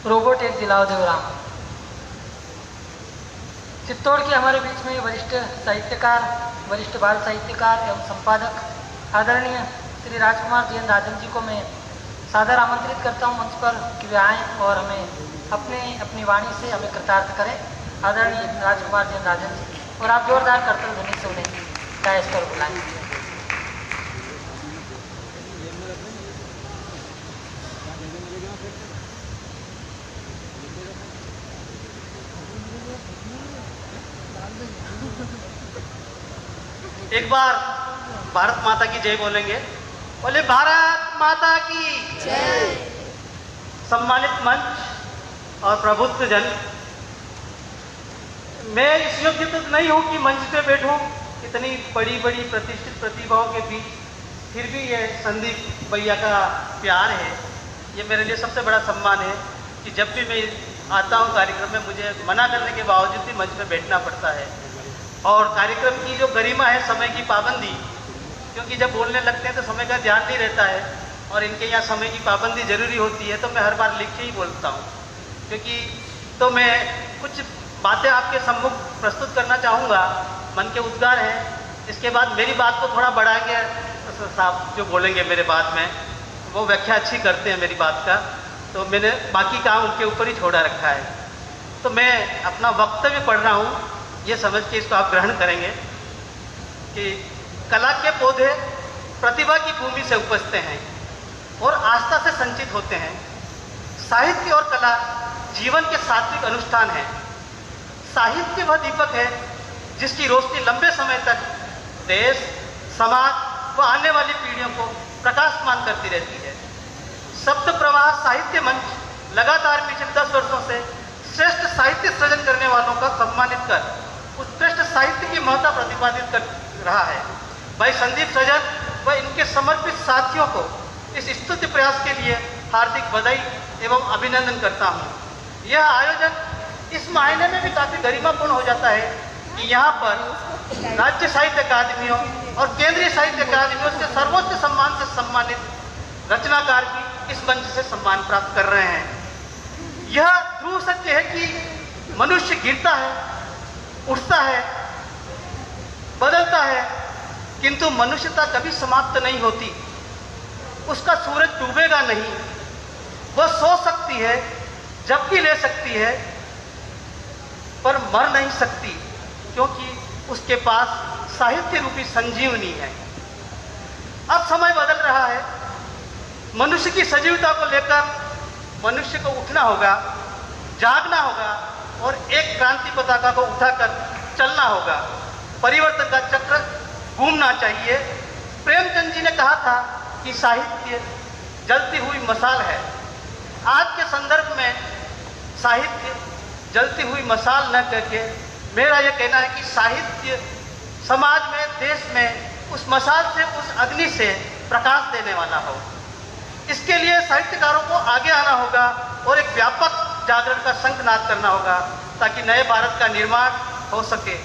रोबोट एक दिलाओ देवराम, चित्तौड़ के हमारे बीच में वरिष्ठ साहित्यकार, वरिष्ठ बाल साहित्यकार एवं संपादक आदरणीय श्री राजकुमार जैन राजन जी को मैं सादर आमंत्रित करता हूं मंच पर कि वे आएँ और हमें अपनी वाणी से हमें कृतार्थ करें। आदरणीय राजकुमार जैन राजन जी, और आप जोरदार करतल ध्वनि से उन्हें डायस पर बुलाएं। एक बार भारत माता की जय बोलेंगे। बोले भारत माता की जय। सम्मानित मंच और प्रबुद्ध जन, मैं इस योग्य तो नहीं हूं कि मंच पे बैठूं इतनी बड़ी बड़ी प्रतिष्ठित प्रतिभाओं के बीच, फिर भी ये संदीप भैया का प्यार है, ये मेरे लिए सबसे बड़ा सम्मान है कि जब भी मैं आता हूं कार्यक्रम में मुझे मना करने के बावजूद भी मंच पे बैठना पड़ता है। और कार्यक्रम की जो गरिमा है, समय की पाबंदी, क्योंकि जब बोलने लगते हैं तो समय का ध्यान नहीं रहता है और इनके यहाँ समय की पाबंदी जरूरी होती है, तो मैं हर बार लिख के ही बोलता हूँ। क्योंकि तो मैं कुछ बातें आपके सम्मुख प्रस्तुत करना चाहूँगा, मन के उद्गार हैं। इसके बाद मेरी बात को थोड़ा बढ़ाएंगे साहब जो बोलेंगे मेरे बाद में, वो व्याख्या अच्छी करते हैं मेरी बात का, तो मैंने बाकी काम उनके ऊपर ही छोड़ा रखा है। तो मैं अपना वक्तव्य पढ़ रहा हूँ, ये समझ के इसको आप ग्रहण करेंगे कि कला के पौधे प्रतिभा की भूमि से उपजते हैं और आस्था से संचित होते हैं। साहित्य और कला जीवन के सात्विक अनुष्ठान है। साहित्य वह दीपक है जिसकी रोशनी लंबे समय तक देश, समाज व आने वाली पीढ़ियों को प्रकाशमान करती रहती है। शब्द प्रवाह साहित्य मंच लगातार पिछले 10 वर्षों से श्रेष्ठ साहित्य सृजन करने वालों का सम्मानित कर उत्कृष्ट साहित्य की महत्ता प्रतिपादित कर रहा है। भाई संदीप सजन व इनके समर्पित साथियों को इस स्तुत्य प्रयास के लिए हार्दिक बधाई एवं अभिनंदन करता हूँ। यह आयोजन इस मायने में भी काफी गरिमापूर्ण हो जाता है कि यहाँ पर राज्य साहित्य अकादमियों और केंद्रीय साहित्य अकादमियों से सर्वोच्च सम्मान से सम्मानित रचनाकार भी इस मंच से सम्मान प्राप्त कर रहे हैं। यह ध्रुव सत्य है कि मनुष्य गिरता है, उठता है, बदलता है, किंतु मनुष्यता कभी समाप्त नहीं होती। उसका सूरज डूबेगा नहीं। वह सो सकती है, झपकी ले सकती है, पर मर नहीं सकती, क्योंकि उसके पास साहित्य रूपी संजीवनी है। अब समय बदल रहा है। मनुष्य की सजीवता को लेकर मनुष्य को उठना होगा, जागना होगा और एक क्रांति पताका को उठाकर चलना होगा। परिवर्तन का चक्र घूमना चाहिए। प्रेमचंद जी ने कहा था कि साहित्य जलती हुई मसाल है। आज के संदर्भ में साहित्य जलती हुई मसाल न करके मेरा यह कहना है कि साहित्य समाज में, देश में उस मसाल से, उस अग्नि से प्रकाश देने वाला हो। इसके लिए साहित्यकारों को आगे आना होगा और एक व्यापक जागरण का शंखनाद करना होगा ताकि नए भारत का निर्माण हो सके।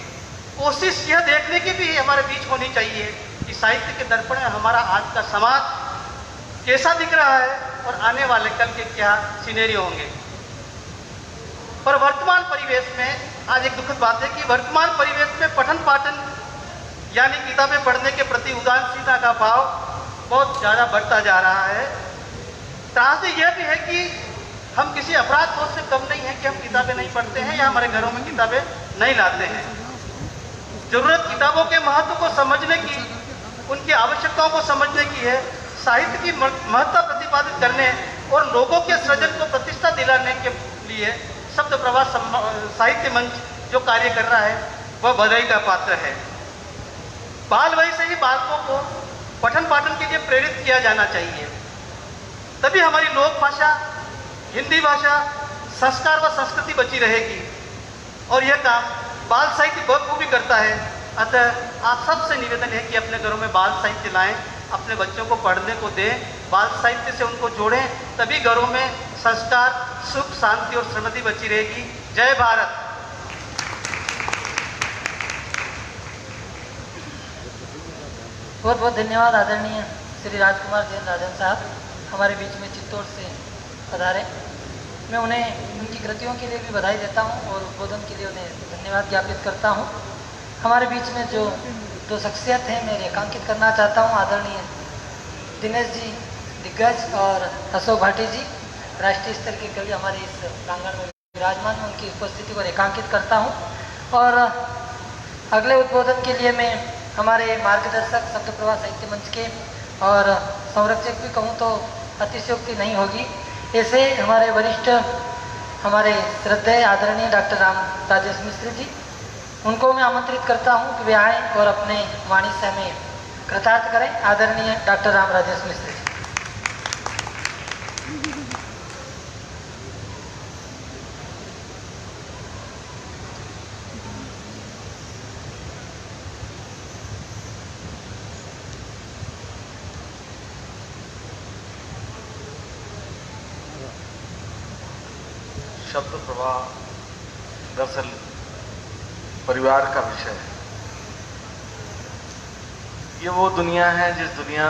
कोशिश यह देखने की भी हमारे बीच होनी चाहिए कि साहित्य के दर्पण में हमारा आज का समाज कैसा दिख रहा है और आने वाले कल के क्या सिनेरियो होंगे। पर वर्तमान परिवेश में आज एक दुखद बात है कि वर्तमान परिवेश में पठन पाठन यानी किताबें पढ़ने के प्रति उदासीनता का भाव बहुत ज़्यादा बढ़ता जा रहा है। त्रासदी यह भी है कि हम किसी अपराध बोध से कम नहीं है कि हम किताबें नहीं पढ़ते हैं या हमारे घरों में किताबें नहीं लाते हैं। जरूरत किताबों के महत्व को समझने की, उनकी आवश्यकताओं को समझने की है। साहित्य की महत्ता प्रतिपादित करने और लोगों के सृजन को प्रतिष्ठा दिलाने के लिए शब्द प्रवाह साहित्य मंच जो कार्य कर रहा है वह बधाई का पात्र है। बाल वयी से ही बालकों को पठन पाठन के लिए प्रेरित किया जाना चाहिए, तभी हमारी लोक भाषा, हिंदी भाषा, संस्कार व संस्कृति बची रहेगी। और यह काम बाल साहित्य बखूबी करता है। अतः आप सबसे निवेदन है कि अपने घरों में बाल साहित्य लाएं, अपने बच्चों को पढ़ने को दें बाल साहित्य से उनको जोड़ें, तभी घरों में संस्कार, सुख, शांति और समृद्धि बची रहेगी। जय भारत। बहुत बहुत धन्यवाद आदरणीय श्री राजकुमार जैन राजन साहब हमारे बीच में चित्तौड़ से पधारे। मैं उन्हें उनकी कृतियों के लिए भी बधाई देता हूं और उद्बोधन के लिए उन्हें धन्यवाद ज्ञापित करता हूं। हमारे बीच में जो दो शख्सियत हैं मैं रेखांकित करना चाहता हूं, आदरणीय दिनेश जी दिग्गज और अशोक भाटी जी राष्ट्रीय स्तर के कवि हमारे इस प्रांगण में विराजमान हैं, उनकी उपस्थिति को रेखांकित करता हूं। और अगले उद्बोधन के लिए मैं हमारे मार्गदर्शक शब्द प्रवाह साहित्य मंच के और संरक्षक भी कहूँ तो अतिशयोक्ति नहीं होगी, ऐसे हमारे वरिष्ठ हमारे श्रद्धेय आदरणीय डॉक्टर राम राजेश मिश्र जी, उनको मैं आमंत्रित करता हूँ कि वे आएँ और अपने वाणी से हमें कृतार्थ करें। आदरणीय डॉक्टर राम राजेश मिश्र जी। शब्द प्रवाह दरअसल परिवार का विषय है। ये वो दुनिया है जिस दुनिया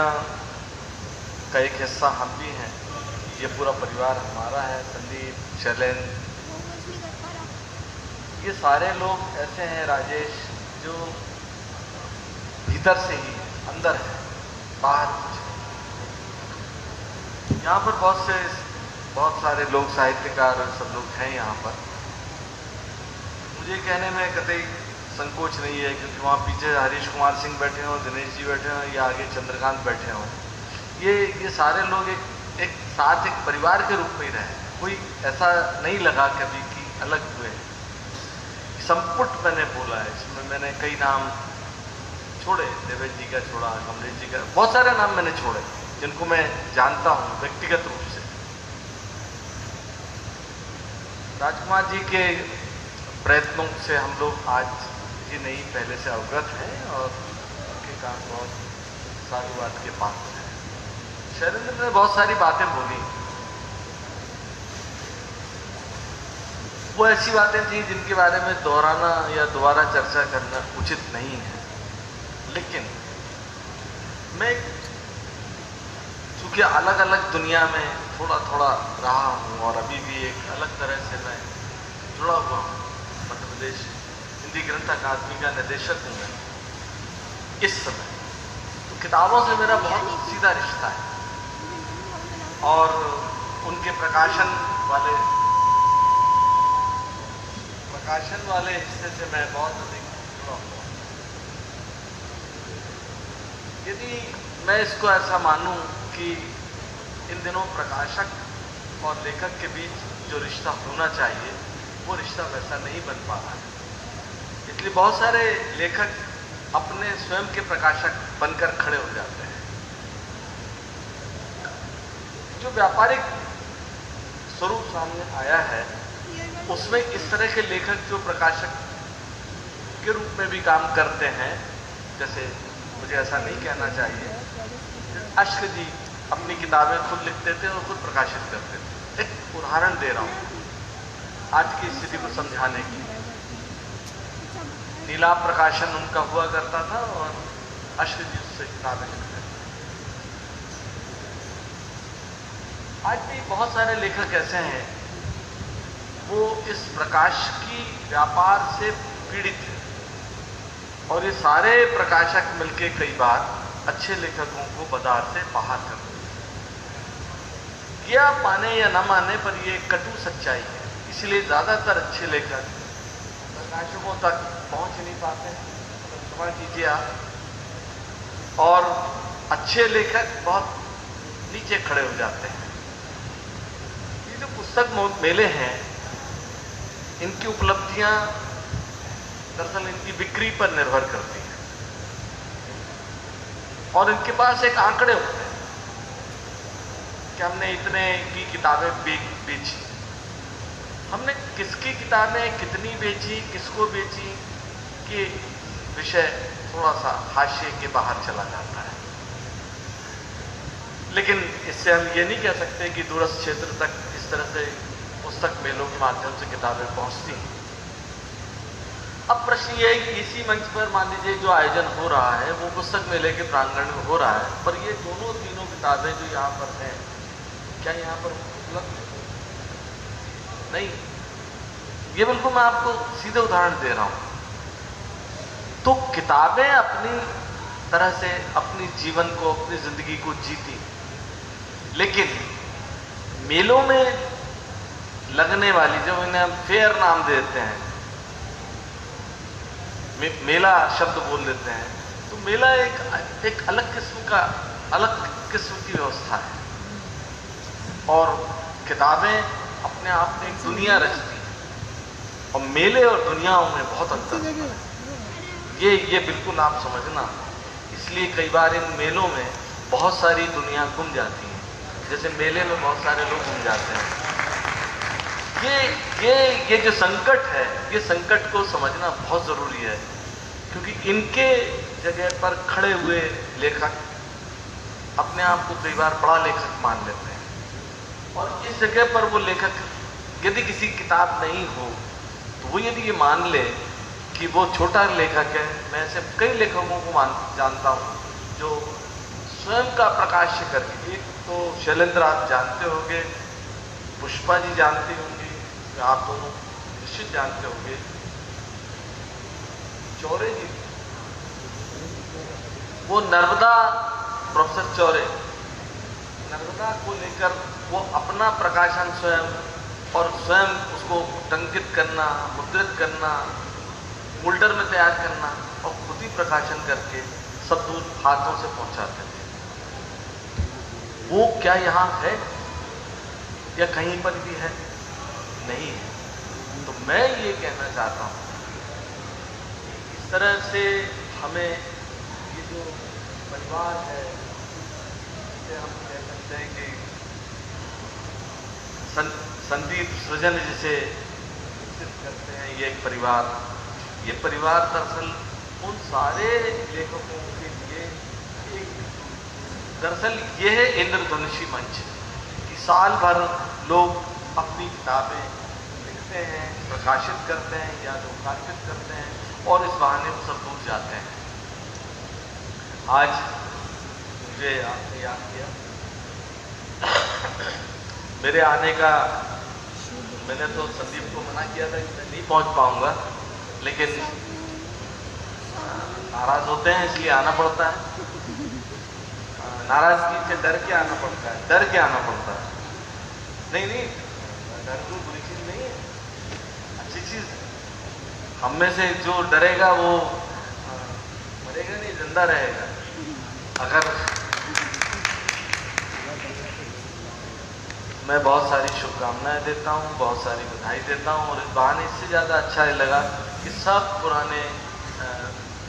का एक हिस्सा हम भी हैं। ये पूरा परिवार हमारा है। संदीप, शैलेंद्र, ये सारे लोग ऐसे हैं राजेश जो भीतर से ही अंदर है, बाहर कुछ नहीं। यहाँ पर बहुत सारे लोग साहित्यकार सब लोग हैं यहाँ पर। मुझे कहने में कतई संकोच नहीं है क्योंकि वहाँ पीछे हरीश कुमार सिंह बैठे हों, दिनेश जी बैठे हों या आगे चंद्रकांत बैठे हों। ये सारे लोग एक साथ एक परिवार के रूप में ही रहे। कोई ऐसा नहीं लगा कभी कि अलग हुए। संपुट मैंने बोला है, इसमें मैंने कई नाम छोड़े, देवेश जी का छोड़ा, कमलेश जी का, बहुत सारे नाम मैंने छोड़े जिनको मैं जानता हूँ व्यक्तिगत रूप से। राजकुमार जी के प्रयत्नों से हम लोग आज ही नहीं पहले से अवगत हैं और उनके काम बहुत साधुवाद के पात्र हैं। शैलेंद्र ने बहुत सारी बातें बोली, वो ऐसी बातें थी जिनके बारे में दोहराना या दोबारा चर्चा करना उचित नहीं है। लेकिन मैं चूंकि अलग अलग दुनिया में थोड़ा थोड़ा रहा हूँ और अभी भी एक अलग तरह से मैं जुड़ा हुआ हूँ। मध्य प्रदेश हिंदी ग्रंथ अकादमी का निदेशक हूँ मैं इस समय। तो किताबों से मेरा बहुत सीधा रिश्ता है और उनके प्रकाशन वाले हिस्से से मैं बहुत अधिक जुड़ा हुआ हूँ। यदि मैं इसको ऐसा मानूं कि इन दिनों प्रकाशक और लेखक के बीच जो रिश्ता होना चाहिए वो रिश्ता वैसा नहीं बन पा रहा है, इसलिए बहुत सारे लेखक अपने स्वयं के प्रकाशक बनकर खड़े हो जाते हैं। जो व्यापारिक स्वरूप सामने आया है उसमें इस तरह के लेखक जो प्रकाशक के रूप में भी काम करते हैं, जैसे मुझे ऐसा नहीं कहना चाहिए, अश्क जी अपनी किताबें खुद लिखते थे और खुद प्रकाशित करते थे। एक उदाहरण दे रहा हूं आज की स्थिति को समझाने की। नीलाभ प्रकाशन उनका हुआ करता था और अश्क जी उससे किताबें लिखते थे। आज भी बहुत सारे लेखक ऐसे हैं वो इस प्रकाश की व्यापार से पीड़ित है और ये सारे प्रकाशक मिलके कई बार अच्छे लेखकों को बाजार से बाहर कर देते हैं। या माने या ना माने पर ये कटु सच्चाई है। इसलिए ज्यादातर अच्छे लेखक प्रकाशकों तक पहुंच नहीं पाते, क्षमा कीजिए आप, और अच्छे लेखक बहुत नीचे खड़े हो जाते हैं। ये जो पुस्तक मेले हैं इनकी उपलब्धियां दरअसल इनकी बिक्री पर निर्भर करती हैं और इनके पास एक आंकड़े होते हैं कि हमने इतने की किताबें बेची, हमने किसकी किताबें कितनी बेची, किसको बेची, कि विषय थोड़ा सा हाशिए के बाहर चला जाता है। लेकिन इससे हम ये नहीं कह सकते कि दूरस्थ क्षेत्र तक इस तरह से पुस्तक मेलों के माध्यम से किताबें पहुंचती हैं। अब प्रश्न ये है कि इसी मंच पर मान लीजिए जो आयोजन हो रहा है वो पुस्तक मेले के प्रांगण में हो रहा है, पर ये दोनों तीनों किताबें जो यहाँ पर हैं, क्या यहाँ पर उपलब्ध नहीं? ये बिल्कुल मैं आपको सीधे उदाहरण दे रहा हूं। तो किताबें अपनी तरह से अपनी जीवन को, अपनी जिंदगी को जीती, लेकिन मेलों में लगने वाली, जो इन्हें हम फेयर नाम देते हैं, मेला शब्द बोल देते हैं, तो मेला एक अलग किस्म की व्यवस्था है। और किताबें अपने आप में एक दुनिया रचती हैं, और मेले और दुनियाओं में बहुत अंतर है। ये बिल्कुल आप समझना। इसलिए कई बार इन मेलों में बहुत सारी दुनिया घूम जाती है, जैसे मेले में बहुत सारे लोग घूम जाते हैं। ये जो संकट है, ये संकट को समझना बहुत जरूरी है, क्योंकि इनके जगह पर खड़े हुए लेखक अपने आप को कई बार बड़ा लेखक मान लेते हैं, और इस जगह पर वो लेखक यदि किसी किताब नहीं हो तो वो यदि ये मान ले कि वो छोटा लेखक है। मैं ऐसे कई लेखकों को जानता हूँ जो स्वयं का प्रकाश्य करके, एक तो शैलेंद्र आप जानते होंगे, पुष्पा जी जानती होंगी, आप दोनों निश्चित जानते होंगे, चौरे जी, वो नर्मदा, प्रोफेसर चौरे, नर्मदा को लेकर वो अपना प्रकाशन स्वयं, और स्वयं उसको टंकित करना, मुद्रित करना, फोल्डर में तैयार करना, और खुद ही प्रकाशन करके सब दूर हाथों से पहुंचाते थे। वो क्या यहाँ है या कहीं पर भी है? नहीं है। तो मैं ये कहना चाहता हूँ, इस तरह से हमें ये जो परिवार है, जिसे हम कह सकते हैं कि संदीप सृजन जिसे विकसित करते हैं, ये एक परिवार, ये परिवार दरअसल उन सारे लेखकों के लिए एक, दरअसल ये है इंद्रधनुषी मंच कि साल भर लोग अपनी किताबें लिखते हैं, प्रकाशित करते हैं या लोकार्पित करते हैं, और इस बहाने वो सब दूर जाते हैं। आज मुझे आपने याद किया, मेरे आने का, मैंने तो संदीप को मना किया था कि मैं नहीं पहुंच पाऊंगा, लेकिन नाराज होते हैं इसलिए आना पड़ता है। नाराजगी से डर के आना पड़ता है, डर के आना पड़ता है। नहीं, डर कोई बुरी चीज नहीं है, अच्छी चीज है। हम में से जो डरेगा वो मरेगा नहीं, जिंदा रहेगा। अगर मैं बहुत सारी शुभकामनाएं देता हूँ, बहुत सारी बधाई देता हूँ, और इस बहाने इससे ज़्यादा अच्छा लगा कि सब पुराने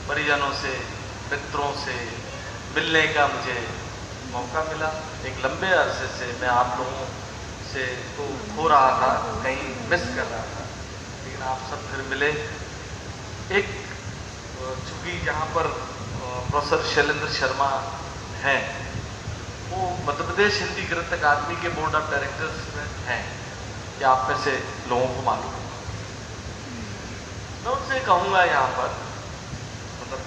परिजनों से, मित्रों से मिलने का मुझे मौका मिला। एक लंबे अरसे से मैं आप लोगों से तो हो रहा था, कहीं मिस कर रहा था, लेकिन आप सब फिर मिले। एक चूँकि यहाँ पर प्रोफेसर शैलेंद्र शर्मा हैं, वो मध्य प्रदेश हिंदी ग्रंथ अकादमी के बोर्ड ऑफ डायरेक्टर्स में हैं, क्या आप में से लोगों को मालूम है? मैं उनसे कहूँगा यहाँ पर, मतलब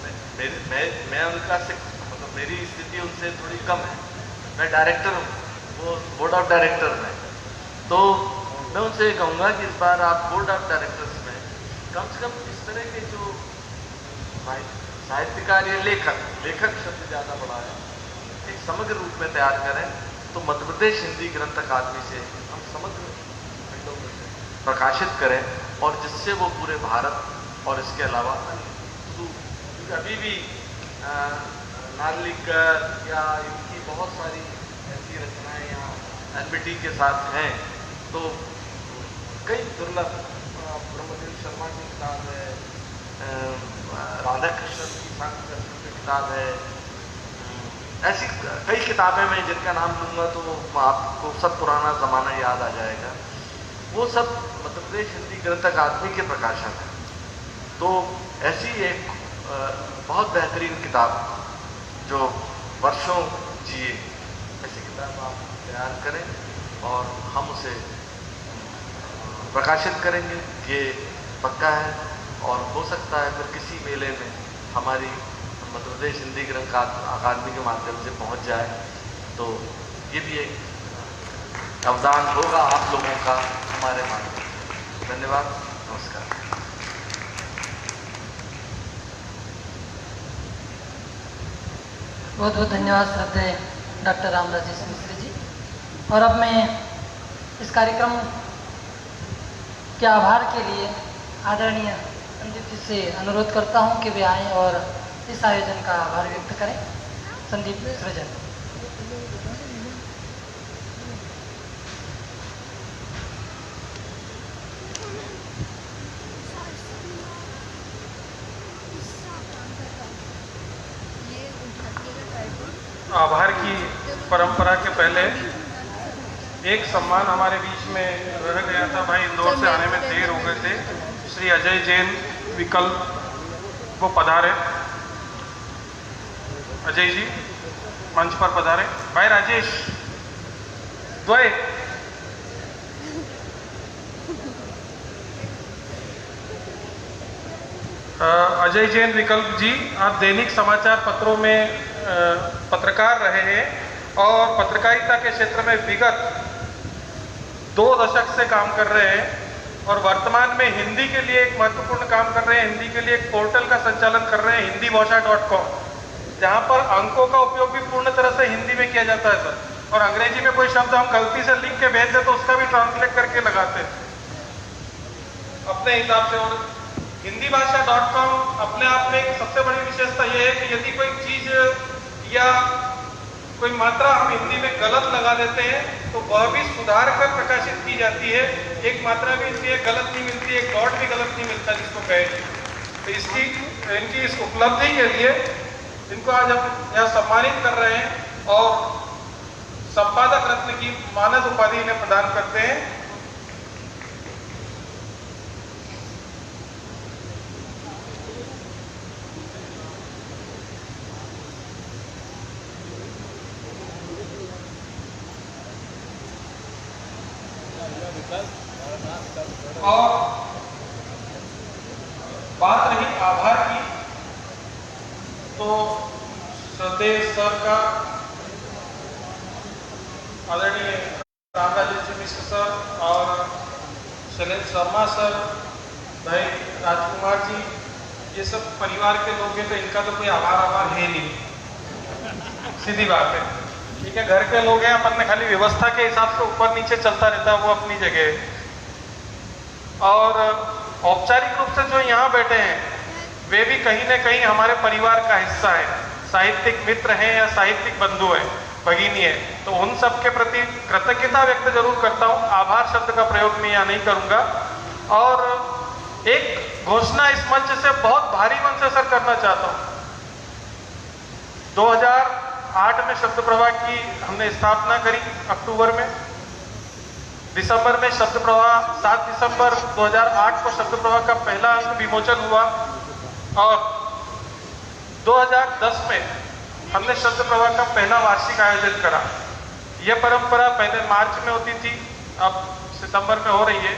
मैं उनका से, मतलब मेरी स्थिति उनसे थोड़ी कम है, मैं डायरेक्टर हूँ, वो बोर्ड ऑफ डायरेक्टर हैं, तो मैं उनसे कहूँगा कि इस बार आप बोर्ड ऑफ डायरेक्टर्स में कम से कम इस तरह के जो साहित्यकार या लेखक शब्द ज़्यादा बड़ा है, एक समग्र रूप में तैयार करें, तो मध्य प्रदेश हिंदी ग्रंथ अकादमी से हम समग्र खंडों में से प्रकाशित करें, और जिससे वो पूरे भारत और इसके अलावा अभी भी नार्लिकर या इनकी बहुत सारी ऐसी रचनाएं यहाँ एनबीटी के साथ हैं, तो कई दुर्लभ, ब्रह्मदेव शर्मा की किताब है, राधा कृष्ण की सांख्य दर्शन की किताब है, ऐसी कई किताबें मैं जिनका नाम लूँगा तो आपको सब पुराना ज़माना याद आ जाएगा। वो सब मध्य प्रदेश हिंदी ग्रंथ अकादमी के प्रकाशन है। तो ऐसी एक बहुत बेहतरीन किताब जो वर्षों जिए, ऐसी किताब है वो आप तैयार करें और हम उसे प्रकाशित करेंगे, ये पक्का है। और हो सकता है फिर किसी मेले में हमारी मध्य प्रदेश हिंदी ग्रंथ अकादमी के माध्यम से पहुंच जाए, तो ये भी एक अवदान होगा आप लोगों का हमारे माध्यम से। धन्यवाद, नमस्कार। बहुत बहुत धन्यवाद श्रद्धेय डॉक्टर रामराजेश मिश्र जी। और अब मैं इस कार्यक्रम के आभार के लिए आदरणीय संदीप जी से अनुरोध करता हूं कि वे आएं और इस आयोजन का आभार व्यक्त करें। संदीप सृजन। आभार की परंपरा के पहले एक सम्मान हमारे बीच में रह गया था। भाई इंदौर से आने में देर हो गए थे। श्री अजय जैन विकल्प वो पधारे। अजय जी मंच पर पधारे। भाई राजेश द्वय अजय जैन विकल्प जी, आप दैनिक समाचार पत्रों में पत्रकार रहे हैं और पत्रकारिता के क्षेत्र में विगत 2 दशक से काम कर रहे हैं और वर्तमान में हिंदी के लिए एक महत्वपूर्ण काम कर रहे हैं। हिंदी के लिए एक पोर्टल का संचालन कर रहे हैं hindibhasha.com, जहां पर अंकों का उपयोग भी पूर्ण तरह से हिंदी में किया जाता है सर। और अंग्रेजी में कोई शब्द हम गलती से लिख के भेज दे तो उसका भी ट्रांसलेट करके लगाते हैं अपने हिसाब से। और hindibhasha.com अपने आप में एक सबसे बड़ी विशेषता यह है कि यदि कोई चीज या कोई मात्रा हम हिंदी में गलत लगा देते हैं तो वह भी सुधार कर प्रकाशित की जाती है। एक मात्रा भी इसलिए गलत नहीं मिलती, एक डॉट भी गलत नहीं मिलता जिसको कहे। तो इनकी इस उपलब्धि के लिए इनको आज हम यहाँ सम्मानित कर रहे हैं और संपादक रत्न की मानद उपाधि इन्हें प्रदान करते हैं। और बात रही आभार की, तो श्रद्धेय सर का आदरणीय रामराजेश मिश्र सर और शैलेंद्र शर्मा सर, भाई राजकुमार जी, ये सब परिवार के लोग हैं तो इनका तो कोई आभार है नहीं, सीधी बात है। ठीक है, घर के लोग हैं, अपन ने खाली व्यवस्था के हिसाब से ऊपर नीचे चलता रहता है, वो अपनी जगह है। और औपचारिक रूप से जो यहाँ बैठे हैं वे भी कहीं न कहीं हमारे परिवार का हिस्सा है, साहित्यिक मित्र हैं या साहित्यिक बंधु हैं, भगिनी है। तो उन सब के प्रति कृतज्ञता व्यक्त जरूर करता हूँ। आभार शब्द का प्रयोग मैं यहाँ नहीं करूँगा। और एक घोषणा इस मंच से बहुत भारी मन से सर करना चाहता हूँ। 2008 में शब्द प्रवाह की हमने स्थापना करी अक्टूबर में। दिसंबर में शब्द प्रवाह 7 दिसंबर 2008 को शब्द प्रवाह का पहला अंक विमोचन हुआ और 2010 में हमने शब्द प्रवाह का पहला वार्षिक आयोजन करा। यह परंपरा पहले मार्च में होती थी, अब सितंबर में हो रही है।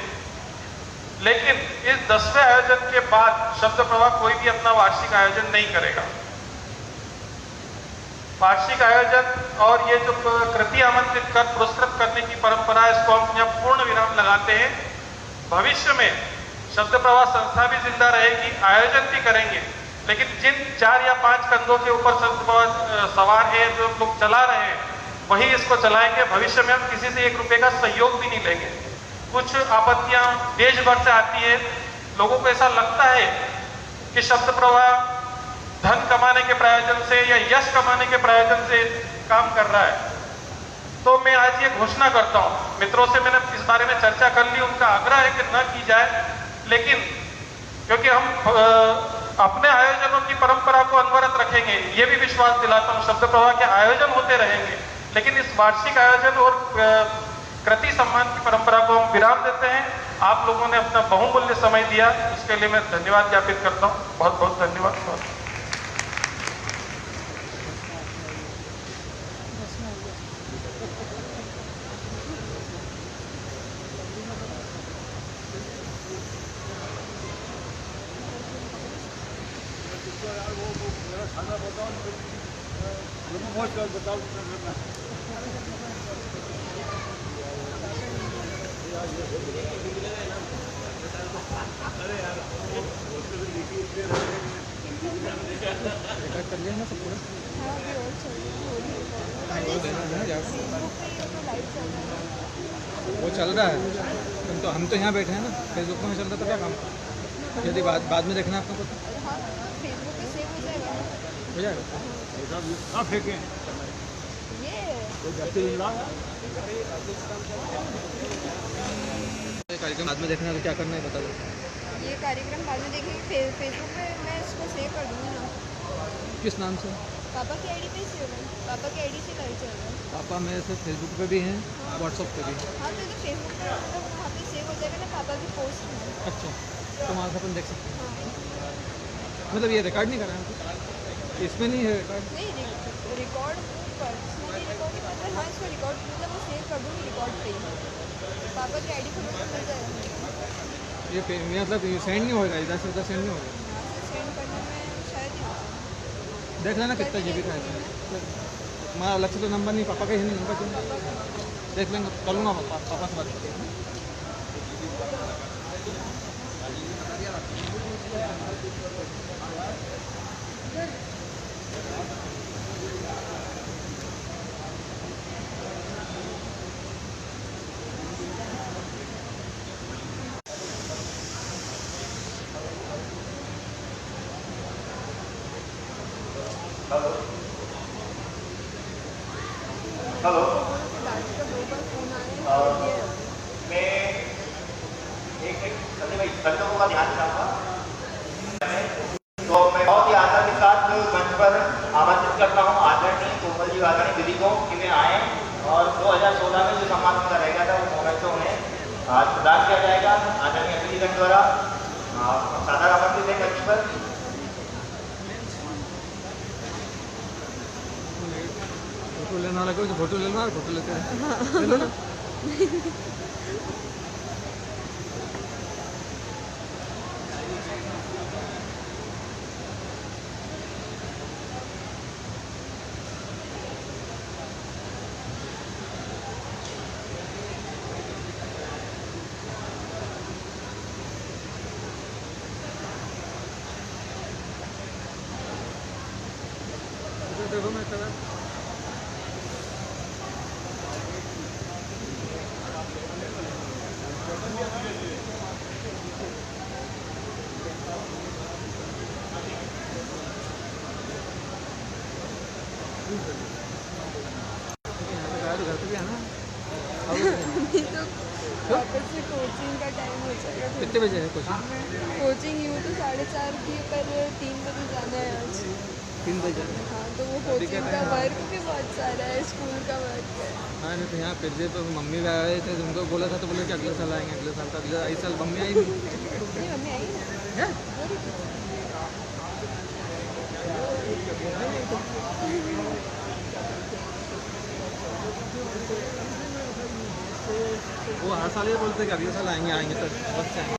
लेकिन इस 10वें आयोजन के बाद शब्द प्रवाह कोई भी अपना वार्षिक आयोजन नहीं करेगा। वार्षिक आयोजन और ये जो कृति आमंत्रित कर पुरस्कृत करने की परंपरा है, इसको हम यहाँ पूर्ण विराम लगाते हैं। भविष्य में शब्द प्रवाह संस्था भी जिंदा रहेगी, आयोजन भी करेंगे, लेकिन जिन 4 या 5 कंधों के ऊपर शब्द प्रवाह सवार है, जो लोग चला रहे हैं, वही इसको चलाएंगे। भविष्य में हम किसी से 1 रुपये का सहयोग भी नहीं लेंगे। कुछ आपत्तियां देश भर से आती है, लोगों को ऐसा लगता है कि शब्द प्रवाह धन कमाने के प्रयोजन से या यश कमाने के प्रयोजन से काम कर रहा है। तो मैं आज ये घोषणा करता हूँ, मित्रों से मैंने इस बारे में चर्चा कर ली, उनका आग्रह है कि न की जाए, लेकिन क्योंकि हम अपने आयोजनों की परंपरा को अनवरत रखेंगे, ये भी विश्वास दिलाता हूँ। शब्द प्रवाह के आयोजन होते रहेंगे, लेकिन इस वार्षिक आयोजन और कृति सम्मान की परंपरा को हम विराम देते हैं। आप लोगों ने अपना बहुमूल्य समय दिया, उसके लिए मैं धन्यवाद ज्ञापित करता हूँ। बहुत बहुत धन्यवाद। वो चल रहा है, तो हम तो यहाँ बैठे हैं ना, फेसबुक में चल रहा था क्या काम? यदि बाद में देखना है आपको तो फेसबुक पे सेव हो जाएगा। हो जाएगा। ये कार्यक्रम बाद में देखना है तो क्या करना है बता दो। ये कार्यक्रम बाद में देखेंगे। फेसबुक पे मैं इसको सेव कर दूँगी ना। किस नाम से? पापा की आईडी पे सेव है। पापा की आईडी से लाइव चल रहा है। पापा मेरे से फेसबुक पे भी हैं, व्हाट्सअप पे भी। हाँ तो फेसबुक पे तो वहाँ पे सेव हो जाएगा ना, पापा की पोस्ट में। अच्छा, तो वहाँ से अपन देख सकते हैं। हाँ मतलब ये रिकॉर्ड नहीं करा है इसमें नहीं है रिकॉर्ड? नहीं, रिकॉर्ड पर्सनली रिकॉर्ड नहीं करता। हाँ इसको रिकॉर्ड मतलब मैं सेव कर दूँगी रिकॉर्ड पे ही। पापा की आईडी खोलो तो मिल जाएगा। ये मतलब ये सेंड नहीं होगा, इधर से उधर सेंड नहीं होगा। यहाँ से सेंड करने में शायद ही होता है। देख लेना कितना GB का है। हमारा अलग से तो नंबर नहीं, पापा का ही नहीं नंबर चाहिए। देख लेंगे, कर लूँगा पापा से बात करके। हेलो। दादी का 2 बार फोन आया है। मैं एक संजय भाई सभी लोगों का ध्यान रखूंगा। तो मैं बहुत ही आशा के साथ मंच पर आमंत्रित करता हूँ आदरणीय कोमल जी वाघानी दीदी को कि वे आए और 2016 में जो सम्मान उनका रह गया था वो मोमेंट से उन्हें आज प्रदान किया जाएगा आदरणीय अतिथिगण द्वारा। सादर आमंत्रित है मंच पर। फोटो लेना लगे तो फोटो लेना, फोटो लेते हैं ले लो ना। देखो मैं कलर घर पे भी है ना। तो वापस से कोचिंग का टाइम हो जाएगा। कितने बजे है कोचिंग? कोचिंग यूँ तो 4:30 की, पर 3 बजे जाना है आज। 3 बजे। हाँ तो वो कोचिंग का वर्क भी बहुत सारा है, स्कूल का वर्क है। हाँ नहीं तो यहाँ फिर तो मम्मी भी आए थे, उनको बोला था तो बोले कि अगले साल आएंगे, अगले साल। तो अगले इस साल मम्मी आई नहीं। नहीं मम्मी आई है। वो हर साल ये बोलते कि अगले साल आएंगे, आएंगे तो बस से आएंगे।